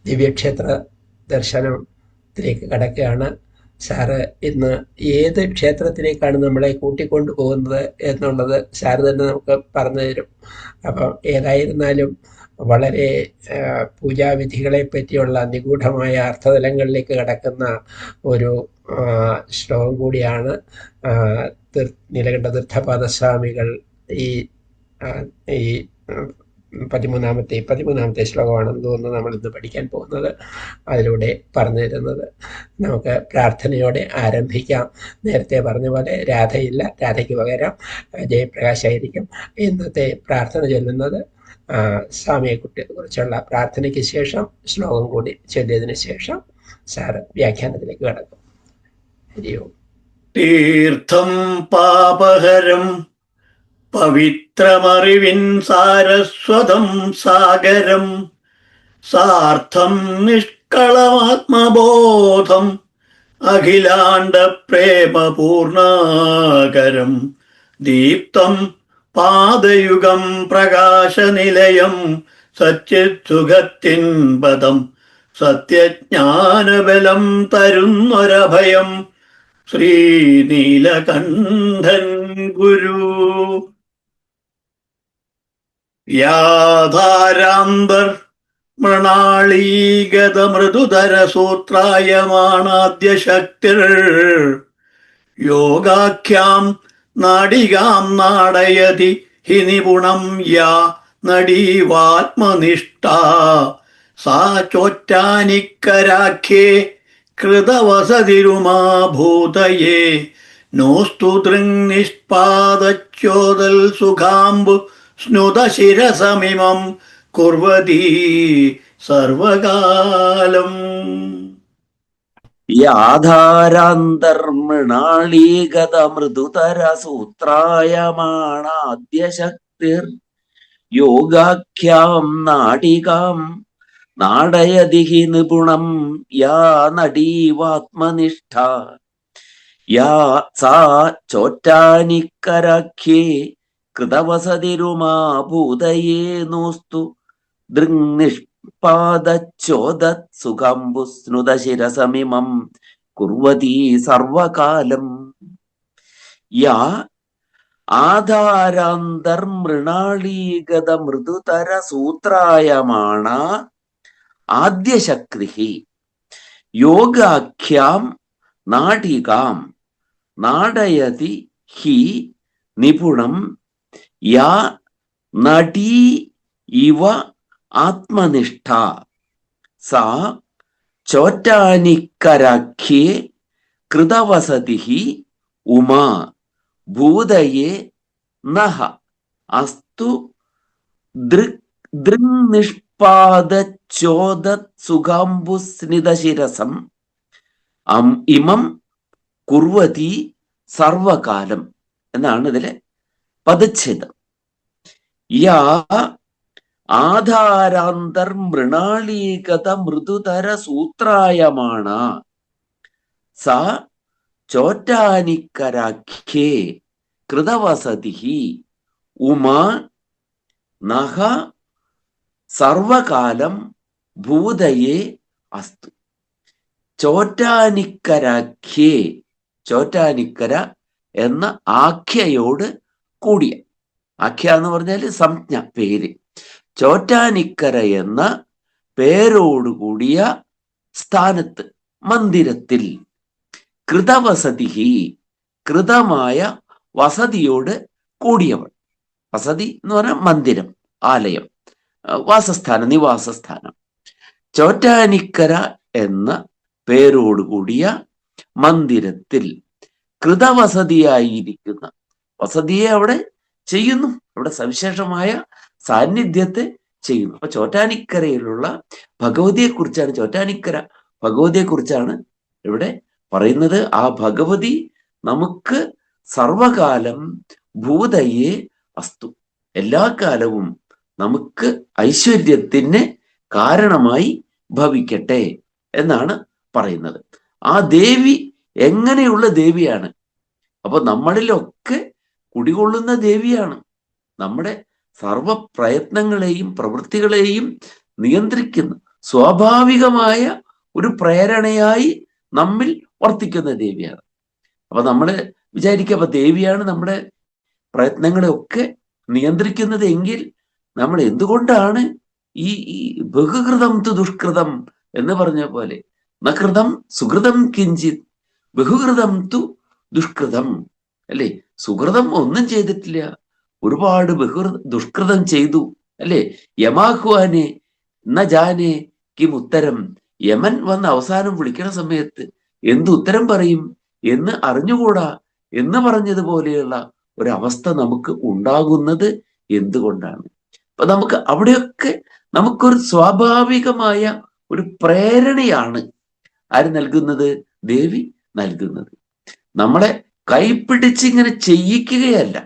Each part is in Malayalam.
ദിവ്യക്ഷേത്ര ദർശനത്തിലേക്ക് കടക്കുകയാണ്. സാറ് ഇന്ന് ഏത് ക്ഷേത്രത്തിലേക്കാണ് നമ്മളെ കൂട്ടിക്കൊണ്ടു പോകുന്നത് എന്നുള്ളത് സാറ് തന്നെ നമുക്ക് പറഞ്ഞു തരും. അപ്പം ഏതായിരുന്നാലും വളരെ പൂജാവിധികളെ പറ്റിയുള്ള നിഗൂഢമായ അർത്ഥതലങ്ങളിലേക്ക് കടക്കുന്ന ഒരു ശ്ലോകം കൂടിയാണ് നീലകണ്ഠ തീർത്ഥപാദസ്വാമികൾ ഈ ഈ പതിമൂന്നാമത്തെ ശ്ലോകമാണെന്ന് തോന്നുന്നു നമ്മൾ ഇന്ന് പഠിക്കാൻ പോകുന്നത്. അതിലൂടെ പറഞ്ഞു തരുന്നത് നമുക്ക് പ്രാർത്ഥനയോടെ ആരംഭിക്കാം. നേരത്തെ പറഞ്ഞ പോലെ രാധയില്ല, രാധയ്ക്ക് പകരം ജയപ്രകാശായിരിക്കും ഇന്നത്തെ പ്രാർത്ഥന ചൊല്ലുന്നത്. സ്വാമിയെക്കുറിച്ച് കുറിച്ചുള്ള പ്രാർത്ഥനയ്ക്ക് ശേഷം ശ്ലോകം കൂടി ചൊല്ലിയതിനു ശേഷം സാറ് വ്യാഖ്യാനത്തിലേക്ക് കടക്കും. ഹരിയോ. തീർത്ഥം പാപഹരം പവിത്രമറിവിൻ സാരസ്വതം സാഗരം സാർത്ഥം നിഷ്കളമാത്മബോധം അഖിലാണ്ട പ്രേമപൂർണാകരം ദീപ്തം പാദയുഗം പ്രകാശനിലയം സച്ചിത്സുഖത്തിൻ പദം സത്യജ്ഞാനബലം തരുന്നൊരഭയം ശ്രീനീലകണ്ഠൻ ഗുരു. യാധാരാന്തർ മൃണാളീഗത മൃദുതര സൂത്രായമാണാദ്യ ശക്തിർ യോഗാഖ്യാം നാടികാം നാടയതി ഹി നിപുണം യാ നടീവാത്മനിഷ്ഠ സാ ചോറ്റാനിക്കരാഖ്യേ കൃതവസതിരുമാ ഭൂതയേ നോസ്തു ദൃങ്നിഷ്പാദച്യോദൽ സുഖാംബു സ്നുതശിരസമിമം കുർവതി സർവകാലം. യാധാരാന്തർമൃണാളീഗത മൃദുതര സൂത്രായമാണാദ്യ ശക്തിർ യോഗാഖ്യാം നാടികാം നാടയതി ഹി നിപുണം യാ നടീവാത്മനിഷ്ഠ യാ സാ ചോറ്റാനിക്കരാഖ്യേ കൃതവസതിരുമാ ഭൂതയേ നോസ്തു ദൃങ്നിഷ്പാദച്യോദത് സുഖംബുസ്നുതശിരസമിമം കുർവതി സർവകാലം. യാ ആധാരാന്തർമൃണാളീഗത മൃദുതര സൂത്രായമാണ ആദ്യശക്തി യോഗാഖ്യാം നാടികാം നാടയതി ഹി നിപുണം യാ നടീ ഇവ ആത്മനിഷ്ഠ സാ ചോറ്റാനിക്കരാഖ്യേ കൃതവസതി ഉമാ ഭൂതയേ നഹ അസ്തു ദൃങ്നിഷ്പാദച്യോദത് സുഖാംബുസ്നിതശിരസം ഇമം കുർവതി സർവകാലം എന്നാണ് ഇതിലെ പദച്ഛേദം. യാ ആധാരാന്തർമൃണാളീഗത മൃദുതര സൂത്രായമാണ സാ ചോറ്റാനിക്കരാഖ്യേ കൃതവസതി ഉമാ നഹ സർവകാലം ഭൂതയേ അസ്തു. ചോറ്റാനിക്കരാഖ്യേ, ചോറ്റാനിക്കര എന്ന ആഖ്യയോട് കൂടിയ, ആഖ്യ എന്ന് പറഞ്ഞാൽ സംജ്ഞ, പേര്. ചോറ്റാനിക്കര എന്ന പേരോടുകൂടിയ സ്ഥാനത്ത്, മന്ദിരത്തിൽ, കൃതവസതി, കൃതമായ വസതിയോട് കൂടിയവൾ. വസതി എന്ന് പറഞ്ഞാൽ മന്ദിരം, ആലയം, വാസസ്ഥാനം, നിവാസസ്ഥാനം. ചോറ്റാനിക്കര എന്ന പേരോടുകൂടിയ മന്ദിരത്തിൽ കൃതവസതിയായിരിക്കുന്ന, വസതിയെ അവിടെ ചെയ്യുന്നു, അവിടെ സവിശേഷമായ സാന്നിധ്യത്തെ ചെയ്യുന്നു. അപ്പൊ ചോറ്റാനിക്കരയിലുള്ള ഭഗവതിയെ കുറിച്ചാണ്, ചോറ്റാനിക്കര ഭഗവതിയെ കുറിച്ചാണ് ഇവിടെ പറയുന്നത്. ആ ഭഗവതി നമുക്ക് സർവകാലം ഭൂതയെ അസ്തു, എല്ലാ കാലവും നമുക്ക് ഐശ്വര്യത്തിന് കാരണമായി ഭവിക്കട്ടെ എന്നാണ് പറയുന്നത്. ആ ദേവി എങ്ങനെയുള്ള ദേവിയാണ്? അപ്പൊ നമ്മളിലൊക്കെ കുടികൊള്ളുന്ന ദേവിയാണ്. നമ്മുടെ സർവ പ്രയത്നങ്ങളെയും പ്രവൃത്തികളെയും നിയന്ത്രിക്കുന്ന, സ്വാഭാവികമായ ഒരു പ്രേരണയായി നമ്മിൽ വർത്തിക്കുന്ന ദേവിയാണ്. അപ്പൊ നമ്മള് വിചാരിക്കുക, അപ്പൊ ദേവിയാണ് നമ്മുടെ പ്രയത്നങ്ങളെയൊക്കെ നിയന്ത്രിക്കുന്നത് എങ്കിൽ നമ്മൾ എന്തുകൊണ്ടാണ് ഈ ബഹുകൃതം തു ദുഷ്കൃതം എന്ന് പറഞ്ഞ പോലെ നകൃതം സുകൃതം കിഞ്ചിത് ബഹുകൃതം തു ദുഷ്കൃതം, അല്ലെ? സുകൃതം ഒന്നും ചെയ്തിട്ടില്ല, ഒരുപാട് ദുഷ്കൃതം ചെയ്തു, അല്ലെ? യമാഹ്വാനെ ന ജാനെ കിം ഉത്തരം, യമൻ വന്ന് അവസാനം വിളിക്കണ സമയത്ത് എന്ത് ഉത്തരം പറയും എന്ന് അറിഞ്ഞുകൂടാ എന്ന് പറഞ്ഞതുപോലെയുള്ള ഒരവസ്ഥ നമുക്ക് ഉണ്ടാകുന്നത് എന്തുകൊണ്ടാണ്? അപ്പൊ നമുക്ക് അവിടെയൊക്കെ നമുക്കൊരു സ്വാഭാവികമായ ഒരു പ്രേരണയാണ് ആര് നൽകുന്നത്? ദേവി നൽകുന്നത്. നമ്മളെ കൈപ്പിടിച്ച് ഇങ്ങനെ ചെയ്യിക്കുകയല്ല,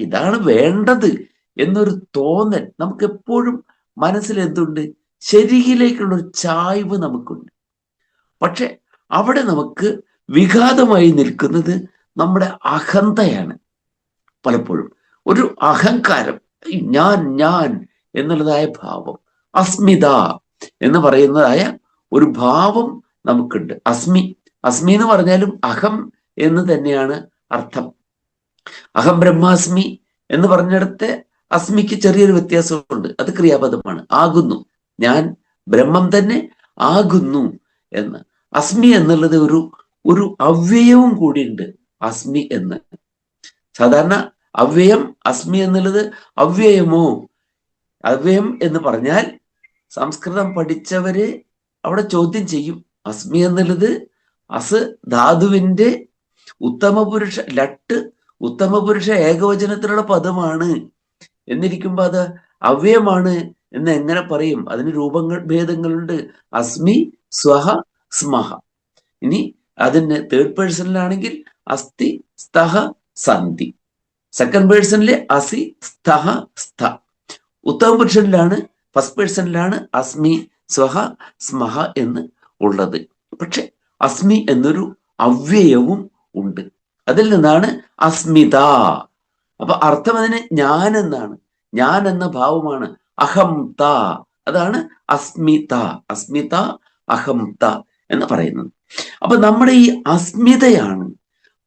ഇതാണ് വേണ്ടത് എന്നൊരു തോന്നൽ നമുക്ക് എപ്പോഴും മനസ്സിൽ എന്തുണ്ട്? ശരിയിലേക്കുള്ളൊരു ചായ്വ് നമുക്കുണ്ട്. പക്ഷെ അവിടെ നമുക്ക് വിഘാതമായി നിൽക്കുന്നത് നമ്മുടെ അഹന്തയാണ്. പലപ്പോഴും ഒരു അഹങ്കാരം, ഞാൻ എന്നുള്ളതായ ഭാവം, അസ്മിത എന്ന് പറയുന്നതായ ഒരു ഭാവം നമുക്കുണ്ട്. അസ്മി എന്ന് പറഞ്ഞാലും അഹം എന്ന് തന്നെയാണ് അർത്ഥം. അഹം ബ്രഹ്മാസ്മി എന്ന് പറഞ്ഞിടത്തെ അസ്മിക്ക് ചെറിയൊരു വ്യത്യാസമുണ്ട്, അത് ക്രിയാപദമാണ്. ആകുന്നു, ഞാൻ ബ്രഹ്മം തന്നെ ആകുന്നു എന്ന്. അസ്മി എന്നുള്ളത് ഒരു അവ്യയവും കൂടിയുണ്ട്. അസ്മി എന്ന് സാധാരണ അവ്യയം, അസ്മി എന്നുള്ളത് അവ്യയമോ? അവ്യയം എന്ന് പറഞ്ഞാൽ സംസ്കൃതം പഠിച്ചവര് അവിടെ ചോദ്യം ചെയ്യും. അസ്മി എന്നുള്ളത് അസ് ധാതുവിന്റെ ഉത്തമപുരുഷ ലട്ട് ഉത്തമപുരുഷ ഏകവചനത്തിലുള്ള പദമാണ് എന്നിരിക്കുമ്പോ അത് അവ്യയമാണ് എന്ന് എങ്ങനെ പറയും? അതിന് രൂപങ്ങൾ ഭേദങ്ങളുണ്ട്. അസ്മി, സ്വഹ, സ്മഹ. ഇനി അതിന് തേർഡ് പേഴ്സണിലാണെങ്കിൽ അസ്തി, സ്തഹ, സന്ധി. സെക്കൻഡ് പേഴ്സണിലെ അസി, സ്തഹ, സ്ഥ. ഉത്തമ പുരുഷനിലാണ്, ഫസ്റ്റ് പേഴ്സണിലാണ് അസ്മി, സ്വഹ, സ്മഹ എന്ന് ഉള്ളത്. പക്ഷെ അസ്മി എന്നൊരു അവ്യയവും ഉണ്ട്. അതിൽ നിന്നാണ് അസ്മിത. അപ്പൊ അർത്ഥം അതിന് ഞാൻ എന്നാണ്. ഞാൻ എന്ന ഭാവമാണ്. അഹംത, അതാണ് അസ്മിത. അസ്മിത, അഹംത എന്ന് പറയുന്നത്. അപ്പൊ നമ്മുടെ ഈ അസ്മിതയാണ്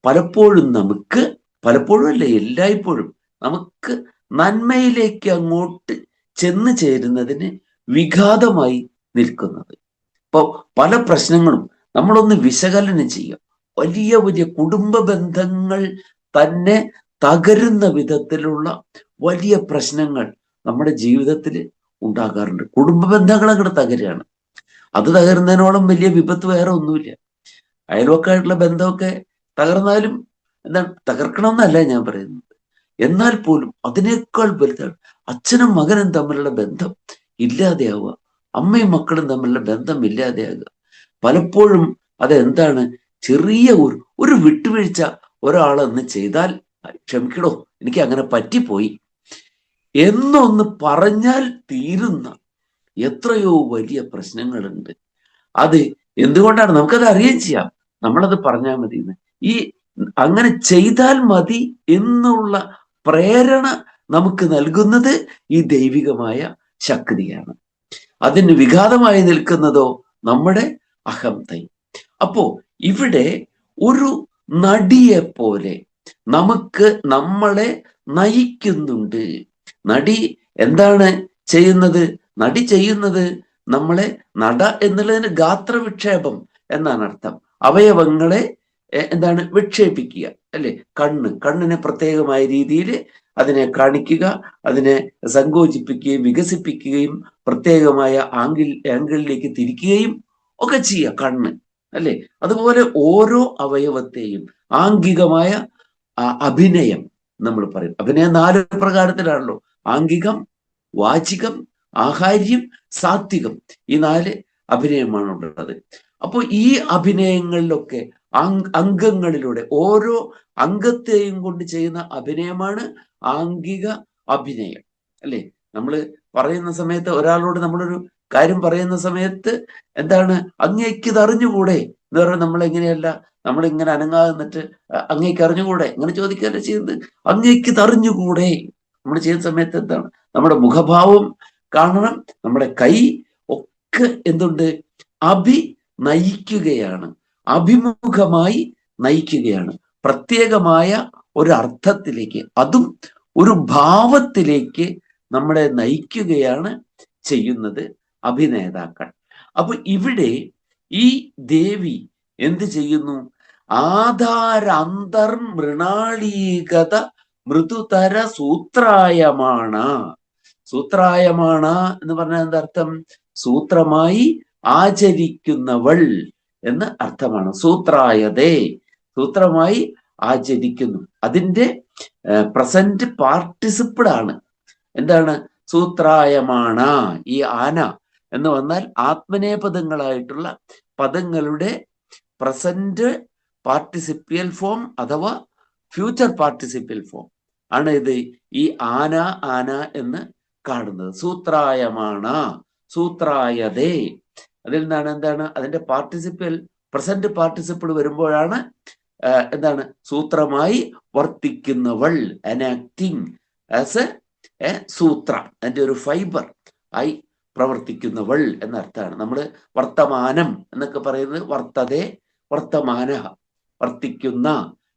പലപ്പോഴും നമുക്ക്, പലപ്പോഴും അല്ല എല്ലായ്പ്പോഴും നമുക്ക് നന്മയിലേക്ക് അങ്ങോട്ട് ചെന്ന് ചേരുന്നതിന് വിഘാതമായി നിൽക്കുന്നത്. അപ്പോൾ പല പ്രശ്നങ്ങളും നമ്മളൊന്ന് വിശകലനം ചെയ്യാം. വലിയ വലിയ കുടുംബ ബന്ധങ്ങൾ തന്നെ തകരുന്ന വിധത്തിലുള്ള വലിയ പ്രശ്നങ്ങൾ നമ്മുടെ ജീവിതത്തിൽ ഉണ്ടാകാറുണ്ട്. കുടുംബ ബന്ധങ്ങൾ അങ്ങോട്ട് തകരുകയാണ്. അത് തകരുന്നതിനോളം വലിയ വിപത്ത് വേറെ ഒന്നുമില്ല. അയൽവക്കായിട്ടുള്ള ബന്ധമൊക്കെ തകർന്നാലും എന്താണ്, തകർക്കണം എന്നല്ല ഞാൻ പറയുന്നത്, എന്നാൽ പോലും അതിനേക്കാൾ വലുതാണ് അച്ഛനും മകനും തമ്മിലുള്ള ബന്ധം ഇല്ലാതെയാവുക, അമ്മയും മക്കളും തമ്മിലുള്ള ബന്ധം ഇല്ലാതെയാകുക. പലപ്പോഴും അതെന്താണ്, ചെറിയ ഒരു വിട്ടുവീഴ്ച ഒരാളെന്ന് ചെയ്താൽ, ക്ഷമിക്കണോ എനിക്ക് അങ്ങനെ പറ്റിപ്പോയി എന്നൊന്ന് പറഞ്ഞാൽ തീരുന്ന എത്രയോ വലിയ പ്രശ്നങ്ങളുണ്ട്. അത് എന്തുകൊണ്ടാണ്? നമുക്കത് അറിയുകയും ചെയ്യാം, നമ്മളത് പറഞ്ഞാൽ മതി. ഈ അങ്ങനെ ചെയ്താൽ മതി എന്നുള്ള പ്രേരണ നമുക്ക് നൽകുന്നത് ഈ ദൈവികമായ ശക്തിയാണ്. അതിന് വിഘാതമായി നിൽക്കുന്നതോ നമ്മുടെ അഹംത. അപ്പോ ഇവിടെ ഒരു നടിയെ പോലെ നമുക്ക് നമ്മളെ നയിക്കുന്നുണ്ട്. നടി എന്താണ് ചെയ്യുന്നത്? നടി ചെയ്യുന്നത് നമ്മളെ, നട എന്നുള്ളതിന് ഗാത്രവിക്ഷേപം എന്നാണ് അർത്ഥം. അവയവങ്ങളെ എന്താണ് വിക്ഷേപിക്കുക, അല്ലെ? കണ്ണിനെ പ്രത്യേകമായ രീതിയിൽ അതിനെ കാണിക്കുക, അതിനെ സങ്കോചിപ്പിക്കുകയും വികസിപ്പിക്കുകയും പ്രത്യേകമായ ആംഗിളിലേക്ക് തിരിക്കുകയും ഒക്കെ ചെയ്യുക കണ്ണ്, അല്ലെ? അതുപോലെ ഓരോ അവയവത്തെയും ആംഗികമായ അഭിനയം നമ്മൾ പറയും. അഭിനയം 4 പ്രകാരത്തിലാണല്ലോ: ആംഗികം, വാചികം, ആഹാര്യം, സാത്വികം. ഈ 4 അഭിനയമാണ് ഉള്ളത്. അപ്പോൾ ഈ അഭിനയങ്ങളിലൊക്കെ അംഗങ്ങളിലൂടെ ഓരോ അംഗത്തെയും കൊണ്ട് ചെയ്യുന്ന അഭിനയമാണ് ആംഗിക അഭിനയം, അല്ലെ? നമ്മൾ പറയുന്ന സമയത്ത്, ഒരാളോട് നമ്മളൊരു കാര്യം പറയുന്ന സമയത്ത് എന്താണ്, അങ്ങേക്ക് ഇത് അറിഞ്ഞുകൂടെ എന്ന് പറഞ്ഞാൽ നമ്മൾ എങ്ങനെയല്ല, നമ്മളിങ്ങനെ അനങ്ങാതെ നിന്നിട്ട് അങ്ങേക്ക് അറിഞ്ഞുകൂടെ ഇങ്ങനെ ചോദിക്കുകയല്ല ചെയ്യുന്നത്. അങ്ങേക്ക് ഇത് അറിഞ്ഞുകൂടെ നമ്മൾ ചെയ്യുന്ന സമയത്ത് എന്താണ്, നമ്മുടെ മുഖഭാവം കാണണം, നമ്മുടെ കൈ ഒക്കെ എന്തുണ്ട്? നയിക്കുകയാണ്, അഭിമുഖമായി നയിക്കുകയാണ്, പ്രത്യേകമായ ഒരു അർത്ഥത്തിലേക്ക്, അതും ഒരു ഭാവത്തിലേക്ക് നമ്മളെ നയിക്കുകയാണ് ചെയ്യുന്നത് അഭിനേതാക്കൾ. അപ്പൊ ഇവിടെ ഈ ദേവി എന്ത് ചെയ്യുന്നു? ആധാരാന്തർ മൃണാളീകത മൃദുതര സൂത്രായമാണ. സൂത്രായമാണ എന്ന് പറഞ്ഞാൽ എന്താർത്ഥം? സൂത്രമായി ആചരിക്കുന്നവൾ എന്ന് അർത്ഥമാണ്. സൂത്രായതേ, സൂത്രമായി ആചരിക്കുന്നു. അതിന്റെ പ്രസന്റ് പാർട്ടിസിപ്പിൾ ആണ്. എന്താണ്? സൂത്രായമാണ. ഈ ആന എന്ന് വന്നാൽ ആത്മനേപദങ്ങളായിട്ടുള്ള പദങ്ങളുടെ പ്രസന്റ് പാർട്ടിസിപ്പിയൽ ഫോം അഥവാ ഫ്യൂച്ചർ പാർട്ടിസിപ്പിയൽ ഫോം ആണ് ഇത് ഈ ആന ആന എന്ന് കാണുന്നത്. സൂത്രായമാണ, സൂത്രായതേ. അതിൽ നിന്നാണ് എന്താണ്? അതിന്റെ പാർട്ടിസിപ്പിയൽ പ്രസന്റ് പാർട്ടിസിപ്പിൾ വരുമ്പോഴാണ് എന്താണ്? സൂത്രമായി വർത്തിക്കുന്നവൾ, എനാക്ടിങ് ആസ് എ സൂത്ര, അതിന്റെ ഒരു ഫൈബർ ആയി പ്രവർത്തിക്കുന്നവൾ എന്നർത്ഥമാണ്. നമ്മൾ വർത്തമാനം എന്നൊക്കെ പറയുന്നത് വർത്തതേ, വർത്തമാന, വർത്തിക്കുന്ന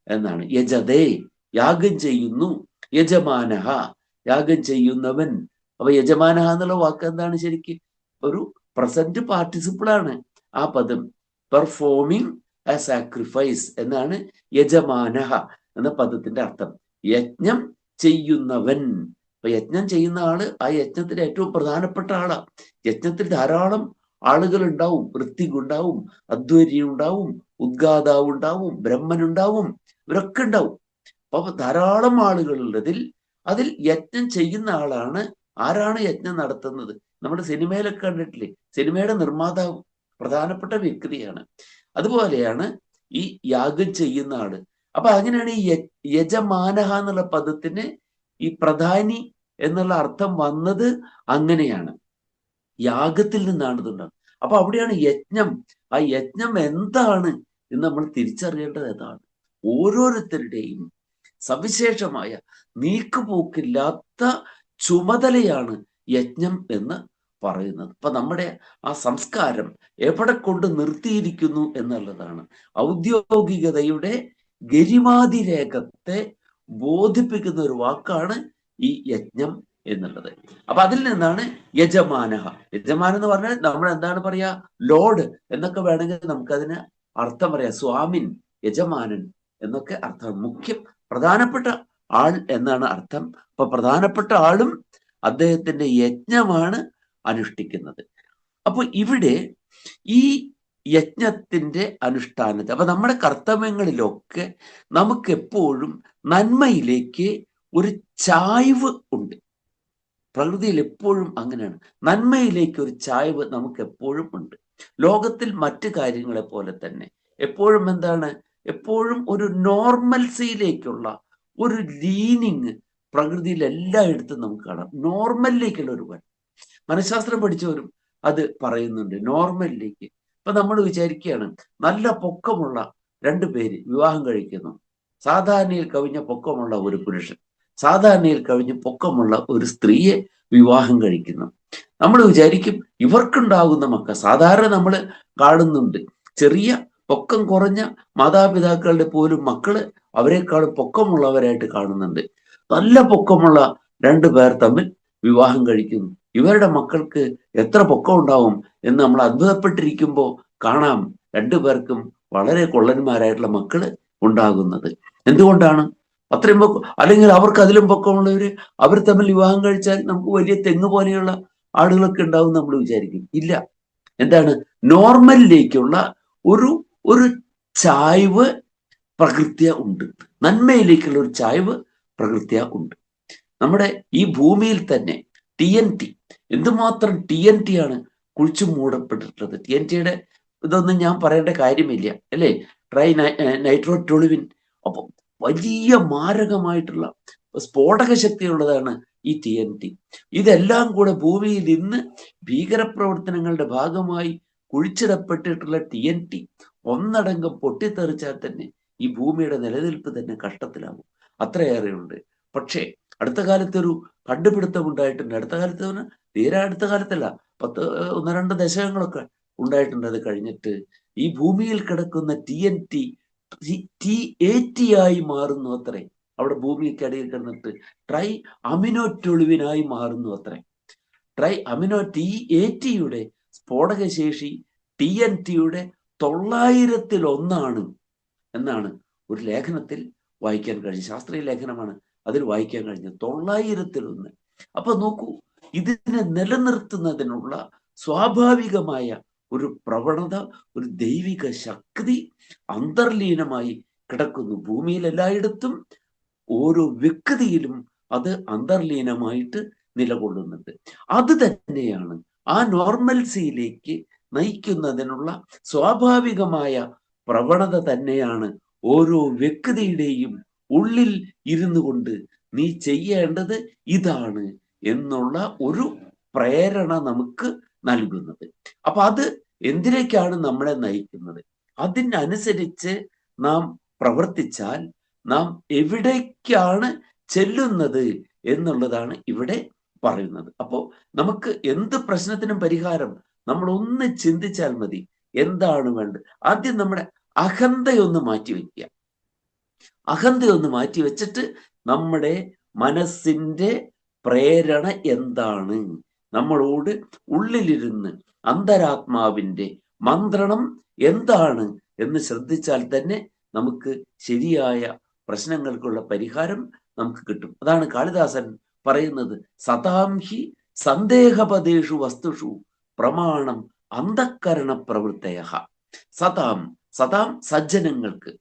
എന്നാണ്. യജതേ, യാഗം ചെയ്യുന്നു. യജമാനഹ, യാഗം ചെയ്യുന്നവൻ. അപ്പൊ യജമാനഹ എന്നുള്ള വാക്ക് എന്താണ്? ശരിക്ക് ഒരു പ്രസന്റ് പാർട്ടിസിപ്പിൾ ആണ് ആ പദം. പെർഫോമിങ് എ സാക്രിഫൈസ് എന്നാണ് യജമാനഹ എന്ന പദത്തിന്റെ അർത്ഥം. യജ്ഞം ചെയ്യുന്നവൻ. അപ്പൊ യജ്ഞം ചെയ്യുന്ന ആള് ആ യജ്ഞത്തിന്റെ ഏറ്റവും പ്രധാനപ്പെട്ട ആളാ. യജ്ഞത്തിൽ ധാരാളം ആളുകൾ ഉണ്ടാവും. ഋത്വിക് ഉണ്ടാവും, അദ്വൈരി ഉണ്ടാവും, ഉദ്ഗാതാവ് ഉണ്ടാവും, ബ്രഹ്മൻ ഉണ്ടാവും, ഇവരൊക്കെ ഉണ്ടാവും. അപ്പൊ ധാരാളം ആളുകളുള്ളതിൽ അതിൽ യജ്ഞം ചെയ്യുന്ന ആളാണ്. ആരാണ് യജ്ഞം നടത്തുന്നത്? നമ്മുടെ സിനിമയിലൊക്കെ കണ്ടിട്ടില്ലേ? സിനിമയുടെ നിർമ്മാതാവ് പ്രധാനപ്പെട്ട വ്യക്തിയാണ്. അതുപോലെയാണ് ഈ യാഗം ചെയ്യുന്ന ആള്. അപ്പൊ അങ്ങനെയാണ് ഈ യജമാനഹ എന്നുള്ള പദത്തിന് ഈ പ്രധാനി എന്നുള്ള അർത്ഥം വന്നത്. അങ്ങനെയാണ്, യാഗത്തിൽ നിന്നാണ് ഇതുണ്ടാകുന്നത്. അപ്പൊ അവിടെയാണ് യജ്ഞം. ആ യജ്ഞം എന്താണ് എന്ന് നമ്മൾ തിരിച്ചറിയേണ്ടത്. ഏതാണ്? ഓരോരുത്തരുടെയും സവിശേഷമായ നീക്കുപോക്കില്ലാത്ത ചുമതലയാണ് യജ്ഞം എന്ന് പറയുന്നത്. അപ്പൊ നമ്മുടെ ആ സംസ്കാരം എവിടെ കൊണ്ട് നിർത്തിയിരിക്കുന്നു എന്നുള്ളതാണ്. ഔദ്യോഗികതയുടെ ഗരിമാതിരേഖത്തെ ബോധിപ്പിക്കുന്ന ഒരു വാക്കാണ് ഈ യജ്ഞം എന്നുള്ളത്. അപ്പൊ അതിൽ നിന്നാണ് യജമാനഹ. യജമാൻ എന്ന് പറഞ്ഞാൽ നമ്മൾ എന്താണ് പറയാ? ലോർഡ് എന്നൊക്കെ വേണമെങ്കിൽ നമുക്കതിന് അർത്ഥം പറയാം. സ്വാമിൻ, യജമാനൻ എന്നൊക്കെ അർത്ഥം. മുഖ്യം, പ്രധാനപ്പെട്ട ആൾ എന്നാണ് അർത്ഥം. അപ്പൊ പ്രധാനപ്പെട്ട ആളും അദ്ദേഹത്തിന്റെ യജ്ഞമാണ് അനുഷ്ഠിക്കുന്നത്. അപ്പൊ ഇവിടെ ഈ യജ്ഞത്തിന്റെ അനുഷ്ഠാനത്തെ, അപ്പൊ നമ്മുടെ കർത്തവ്യങ്ങളിലൊക്കെ നമുക്ക് എപ്പോഴും നന്മയിലേക്ക് ഒരു ചായ്വ് ഉണ്ട്. പ്രകൃതിയിൽ എപ്പോഴും അങ്ങനെയാണ്. നന്മയിലേക്ക് ഒരു ചായ്വ് നമുക്ക് എപ്പോഴും ഉണ്ട്. ലോകത്തിൽ മറ്റു കാര്യങ്ങളെ പോലെ തന്നെ എപ്പോഴും എന്താണ്? എപ്പോഴും ഒരു നോർമൽസിയിലേക്കുള്ള ഒരു ലീനിങ് പ്രകൃതിയിൽ എല്ലായിടത്തും നമുക്ക് കാണാം. നോർമലിലേക്കുള്ള ഒരു വൻ മനഃശാസ്ത്രം പഠിച്ചവരും അത് പറയുന്നുണ്ട്, നോർമലിലേക്ക്. ഇപ്പൊ നമ്മൾ വിചാരിക്കുകയാണ്, നല്ല പൊക്കമുള്ള 2 പേര് വിവാഹം കഴിക്കുന്നു. സാധാരണയിൽ കവിഞ്ഞ പൊക്കമുള്ള ഒരു പുരുഷൻ സാധാരണയിൽ കവിഞ്ഞ് പൊക്കമുള്ള ഒരു സ്ത്രീയെ വിവാഹം കഴിക്കുന്നു. നമ്മൾ വിചാരിക്കും ഇവർക്കുണ്ടാകുന്ന മക്കൾ, സാധാരണ നമ്മൾ കാണുന്നുണ്ട് ചെറിയ പൊക്കം കുറഞ്ഞ മാതാപിതാക്കളുടെ പോലും മക്കള് അവരെക്കാളും പൊക്കമുള്ളവരായിട്ട് കാണുന്നുണ്ട്. നല്ല പൊക്കമുള്ള 2 പേർ തമ്മിൽ വിവാഹം കഴിക്കുന്നു. ഇവരുടെ മക്കൾക്ക് എത്ര പൊക്കം ഉണ്ടാവും എന്ന് നമ്മൾ അത്ഭുതപ്പെട്ടിരിക്കുമ്പോൾ കാണാം 2 പേർക്കും വളരെ കൊള്ളന്മാരായിട്ടുള്ള മക്കള് ഉണ്ടാകുന്നത്. എന്തുകൊണ്ടാണ്? അത്രയും പൊക്കം, അല്ലെങ്കിൽ അവർക്ക് അതിലും പൊക്കമുള്ളവര് അവർ തമ്മിൽ വിവാഹം കഴിച്ചാൽ നമുക്ക് വലിയ തെങ്ങ് പോലെയുള്ള ആളുകളൊക്കെ ഉണ്ടാവും നമ്മൾ വിചാരിക്കും. ഇല്ല. എന്താണ്? നോർമലിലേക്കുള്ള ഒരു ചായ്വ് പ്രകൃത്യ ഉണ്ട്. നന്മയിലേക്കുള്ള ഒരു ചായ്വ് പ്രകൃത്യ ഉണ്ട്. നമ്മുടെ ഈ ഭൂമിയിൽ തന്നെ TNT, എന്തുമാത്രം TNT ആണ് കുഴിച്ചു മൂടപ്പെട്ടിട്ടുള്ളത്. TNTയുടെ ഇതൊന്നും ഞാൻ പറയേണ്ട കാര്യമില്ല, അല്ലേ? നൈട്രോടോളുവിൻ. അപ്പം വലിയ മാരകമായിട്ടുള്ള സ്ഫോടക ശക്തിയുള്ളതാണ് ഈ TNT. ഇതെല്ലാം കൂടെ ഭൂമിയിൽ ഇന്ന് ഭീകരപ്രവർത്തനങ്ങളുടെ ഭാഗമായി കുഴിച്ചിടപ്പെട്ടിട്ടുള്ള TNT ഒന്നടങ്കം പൊട്ടിത്തെറിച്ചാൽ തന്നെ ഈ ഭൂമിയുടെ നിലനിൽപ്പ് തന്നെ കഷ്ടത്തിലാകും. അത്രയേറെ ഉണ്ട്. പക്ഷേ അടുത്ത കാലത്തൊരു കണ്ടുപിടുത്തം ഉണ്ടായിട്ടുണ്ട്. അടുത്ത കാലത്ത് തീരെ അടുത്ത കാലത്തല്ല, 1-2 ദശകങ്ങളൊക്കെ ഉണ്ടായിട്ടുണ്ട്. അത് കഴിഞ്ഞിട്ട് ഈ ഭൂമിയിൽ കിടക്കുന്ന TNT T80 ആയി മാറുന്നു അത്രേ. അവിടെ ഭൂമിക്കടിയിൽ കിടന്നിട്ട് ട്രൈ അമിനോറ്റൊളിവിനായി മാറുന്നു അത്രേ. T80യുടെ സ്ഫോടകശേഷി TNTയുടെ 900-1 എന്നാണ് ഒരു ലേഖനത്തിൽ വായിക്കാൻ കഴിഞ്ഞു. ശാസ്ത്രീയ ലേഖനമാണ്, അതിൽ വായിക്കാൻ കഴിഞ്ഞത് 900-1. അപ്പൊ നോക്കൂ, ഇതിനെ നിലനിർത്തുന്നതിനുള്ള സ്വാഭാവികമായ ഒരു പ്രവണത, ഒരു ദൈവിക ശക്തി അന്തർലീനമായി കിടക്കുന്നു. ഭൂമിയിൽ എല്ലായിടത്തും ഓരോ വ്യക്തിയിലും അത് അന്തർലീനമായിട്ട് നിലകൊള്ളുന്നുണ്ട്. അത് തന്നെയാണ് ആ നോർമൽസിയിലേക്ക് നയിക്കുന്നതിനുള്ള സ്വാഭാവികമായ പ്രവണത തന്നെയാണ് ഓരോ വ്യക്തിയുടെയും ഉള്ളിൽ ഇരുന്നു കൊണ്ട് നീ ചെയ്യേണ്ടത് ഇതാണ് എന്നുള്ള ഒരു പ്രേരണ നമുക്ക് നൽകുന്നത്. അപ്പൊ അത് എന്തിലേക്കാണ് നമ്മളെ നയിക്കുന്നത്? അതിനനുസരിച്ച് നാം പ്രവർത്തിച്ചാൽ നാം എവിടേക്കാണ് ചെല്ലുന്നത് എന്നുള്ളതാണ് ഇവിടെ പറയുന്നത്. അപ്പോ നമുക്ക് എന്ത് പ്രശ്നത്തിനും പരിഹാരം നമ്മൾ ഒന്ന് ചിന്തിച്ചാൽ മതി. എന്താണ് വേണ്ടത്? ആദ്യം നമ്മുടെ അഹന്തയൊന്ന് മാറ്റിവെക്കുക. അഹന്തയൊന്ന് മാറ്റിവെച്ചിട്ട് നമ്മുടെ മനസ്സിന്റെ പ്രേരണ എന്താണ്, നമ്മളോട് ഉള്ളിലിരുന്ന് അന്തരാത്മാവിന്റെ മന്ത്രണം എന്താണ് എന്ന് ശ്രദ്ധിച്ചാൽ തന്നെ നമുക്ക് ശരിയായ പ്രശ്നങ്ങൾക്കുള്ള പരിഹാരം നമുക്ക് കിട്ടും. അതാണ് കാളിദാസൻ പറയുന്നത്, സതാംഹി സന്ദേഹപദേഷു വസ്തുഷു പ്രമാണം അന്ധക്കരണ പ്രവൃത്തയഃ. സതാം സജ്ജനങ്ങൾക്ക്,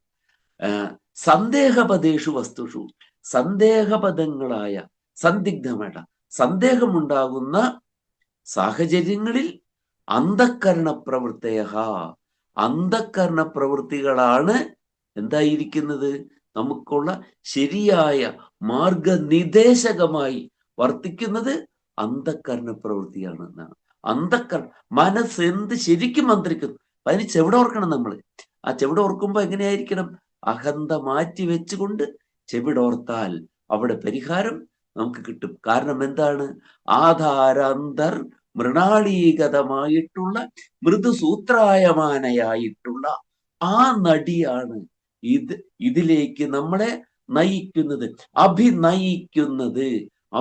സന്ദേഹപദേഷു വസ്തുഷു സന്ദേഹപദങ്ങളായ സന്ദിഗ്ധമായ സന്ദേഹമുണ്ടാകുന്ന സാഹചര്യങ്ങളിൽ അന്ധക്കരണ പ്രവൃത്തയഃ, അന്ധക്കരണ പ്രവൃത്തികളാണ് എന്തായിരിക്കുന്നത്? നമുക്കുള്ള ശരിയായ മാർഗനിർദ്ദേശകമായി വർത്തിക്കുന്നത് അന്ധക്കരണ പ്രവൃത്തിയാണ് എന്നാണ്. മനസ്സ് എന്ത് ശരിക്കും മന്ത്രിക്കുന്നു, അതിന് ചെവിടെ ഓർക്കണം നമ്മൾ. ആ ചെവിടെ ഓർക്കുമ്പോ എങ്ങനെയായിരിക്കണം? അഹന്ത മാറ്റി വെച്ചുകൊണ്ട് ചെവിടോർത്താൽ അവിടെ പരിഹാരം നമുക്ക് കിട്ടും. കാരണം എന്താണ്? ആധാരാന്തർ മൃണാളീകതമായിട്ടുള്ള മൃദുസൂത്രായമാനയായിട്ടുള്ള ആ നടിയാണ് ഇതിലേക്ക് നമ്മളെ നയിക്കുന്നത്, അഭിനയിക്കുന്നത്. ആ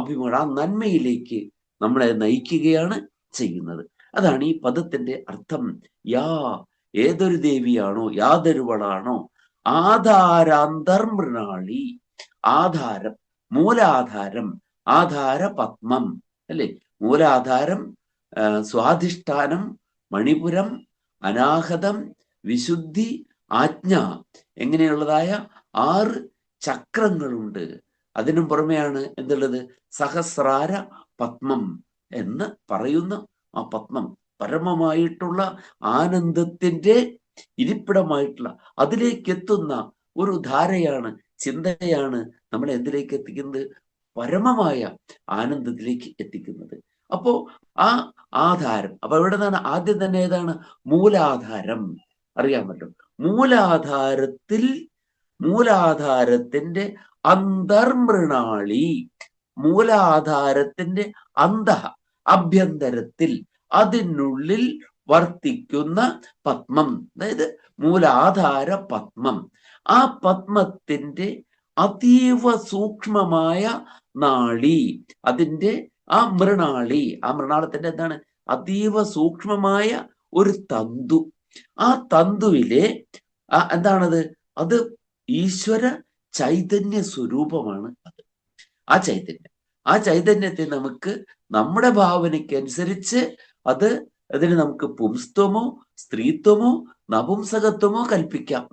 നന്മയിലേക്ക് നമ്മളെ നയിക്കുകയാണ് ചെയ്യുന്നത്. അതാണ് ഈ പദത്തിന്റെ അർത്ഥം. ഏതൊരു ദേവിയാണോ, യാതൊരുവളാണോ ആധാരാന്തർമൃണാളി, ആധാരം, മൂലാധാരം, ആധാര പത്മം അല്ലെ? മൂലാധാരം, സ്വാധിഷ്ഠാനം, മണിപുരം, അനാഹതം, വിശുദ്ധി, ആജ്ഞ, എങ്ങനെയുള്ളതായ 6 ചക്രങ്ങളുണ്ട്. അതിനും പുറമെയാണ് എന്തുള്ളത്? സഹസ്രാര പത്മം എന്ന് പറയുന്ന ആ പത്മം പരമമായിട്ടുള്ള ആനന്ദത്തിന്റെ ഇരിപ്പിടമായിട്ടുള്ള അതിലേക്ക് എത്തുന്ന ഒരു ധാരയാണ്, ചിന്തയാണ് നമ്മളെ എന്തിലേക്ക് എത്തിക്കുന്നത്? പരമമായ ആനന്ദത്തിലേക്ക് എത്തിക്കുന്നത്. അപ്പോ ആ ആധാരം, അപ്പൊ ഇവിടെ നിന്നാണ് ആദ്യം തന്നെ ഏതാണ്? മൂലാധാരം. അറിയാൻ പറ്റും. മൂലാധാരത്തിന്റെ അന്തർമൃണാളി, മൂലാധാരത്തിന്റെ അഭ്യന്തരത്തിൽ, അതിനുള്ളിൽ വർത്തിക്കുന്ന പത്മം, അതായത് മൂലാധാര പത്മം. ആ പത്മത്തിന്റെ അതീവ സൂക്ഷ്മമായ നാളി, അതിന്റെ ആ മൃണാളത്തിന്റെ എന്താണ്? അതീവ സൂക്ഷ്മമായ ഒരു തന്തു. ആ തന്തുവിലെ എന്താണത്? അത് ഈശ്വര ചൈതന്യ സ്വരൂപമാണ്. ആ ചൈതന്യത്തെ നമുക്ക് നമ്മുടെ ഭാവനയ്ക്കനുസരിച്ച് അതിന് നമുക്ക് പുംസ്ത്വമോ സ്ത്രീത്വമോ നപുംസകത്വമോ കൽപ്പിക്കാം.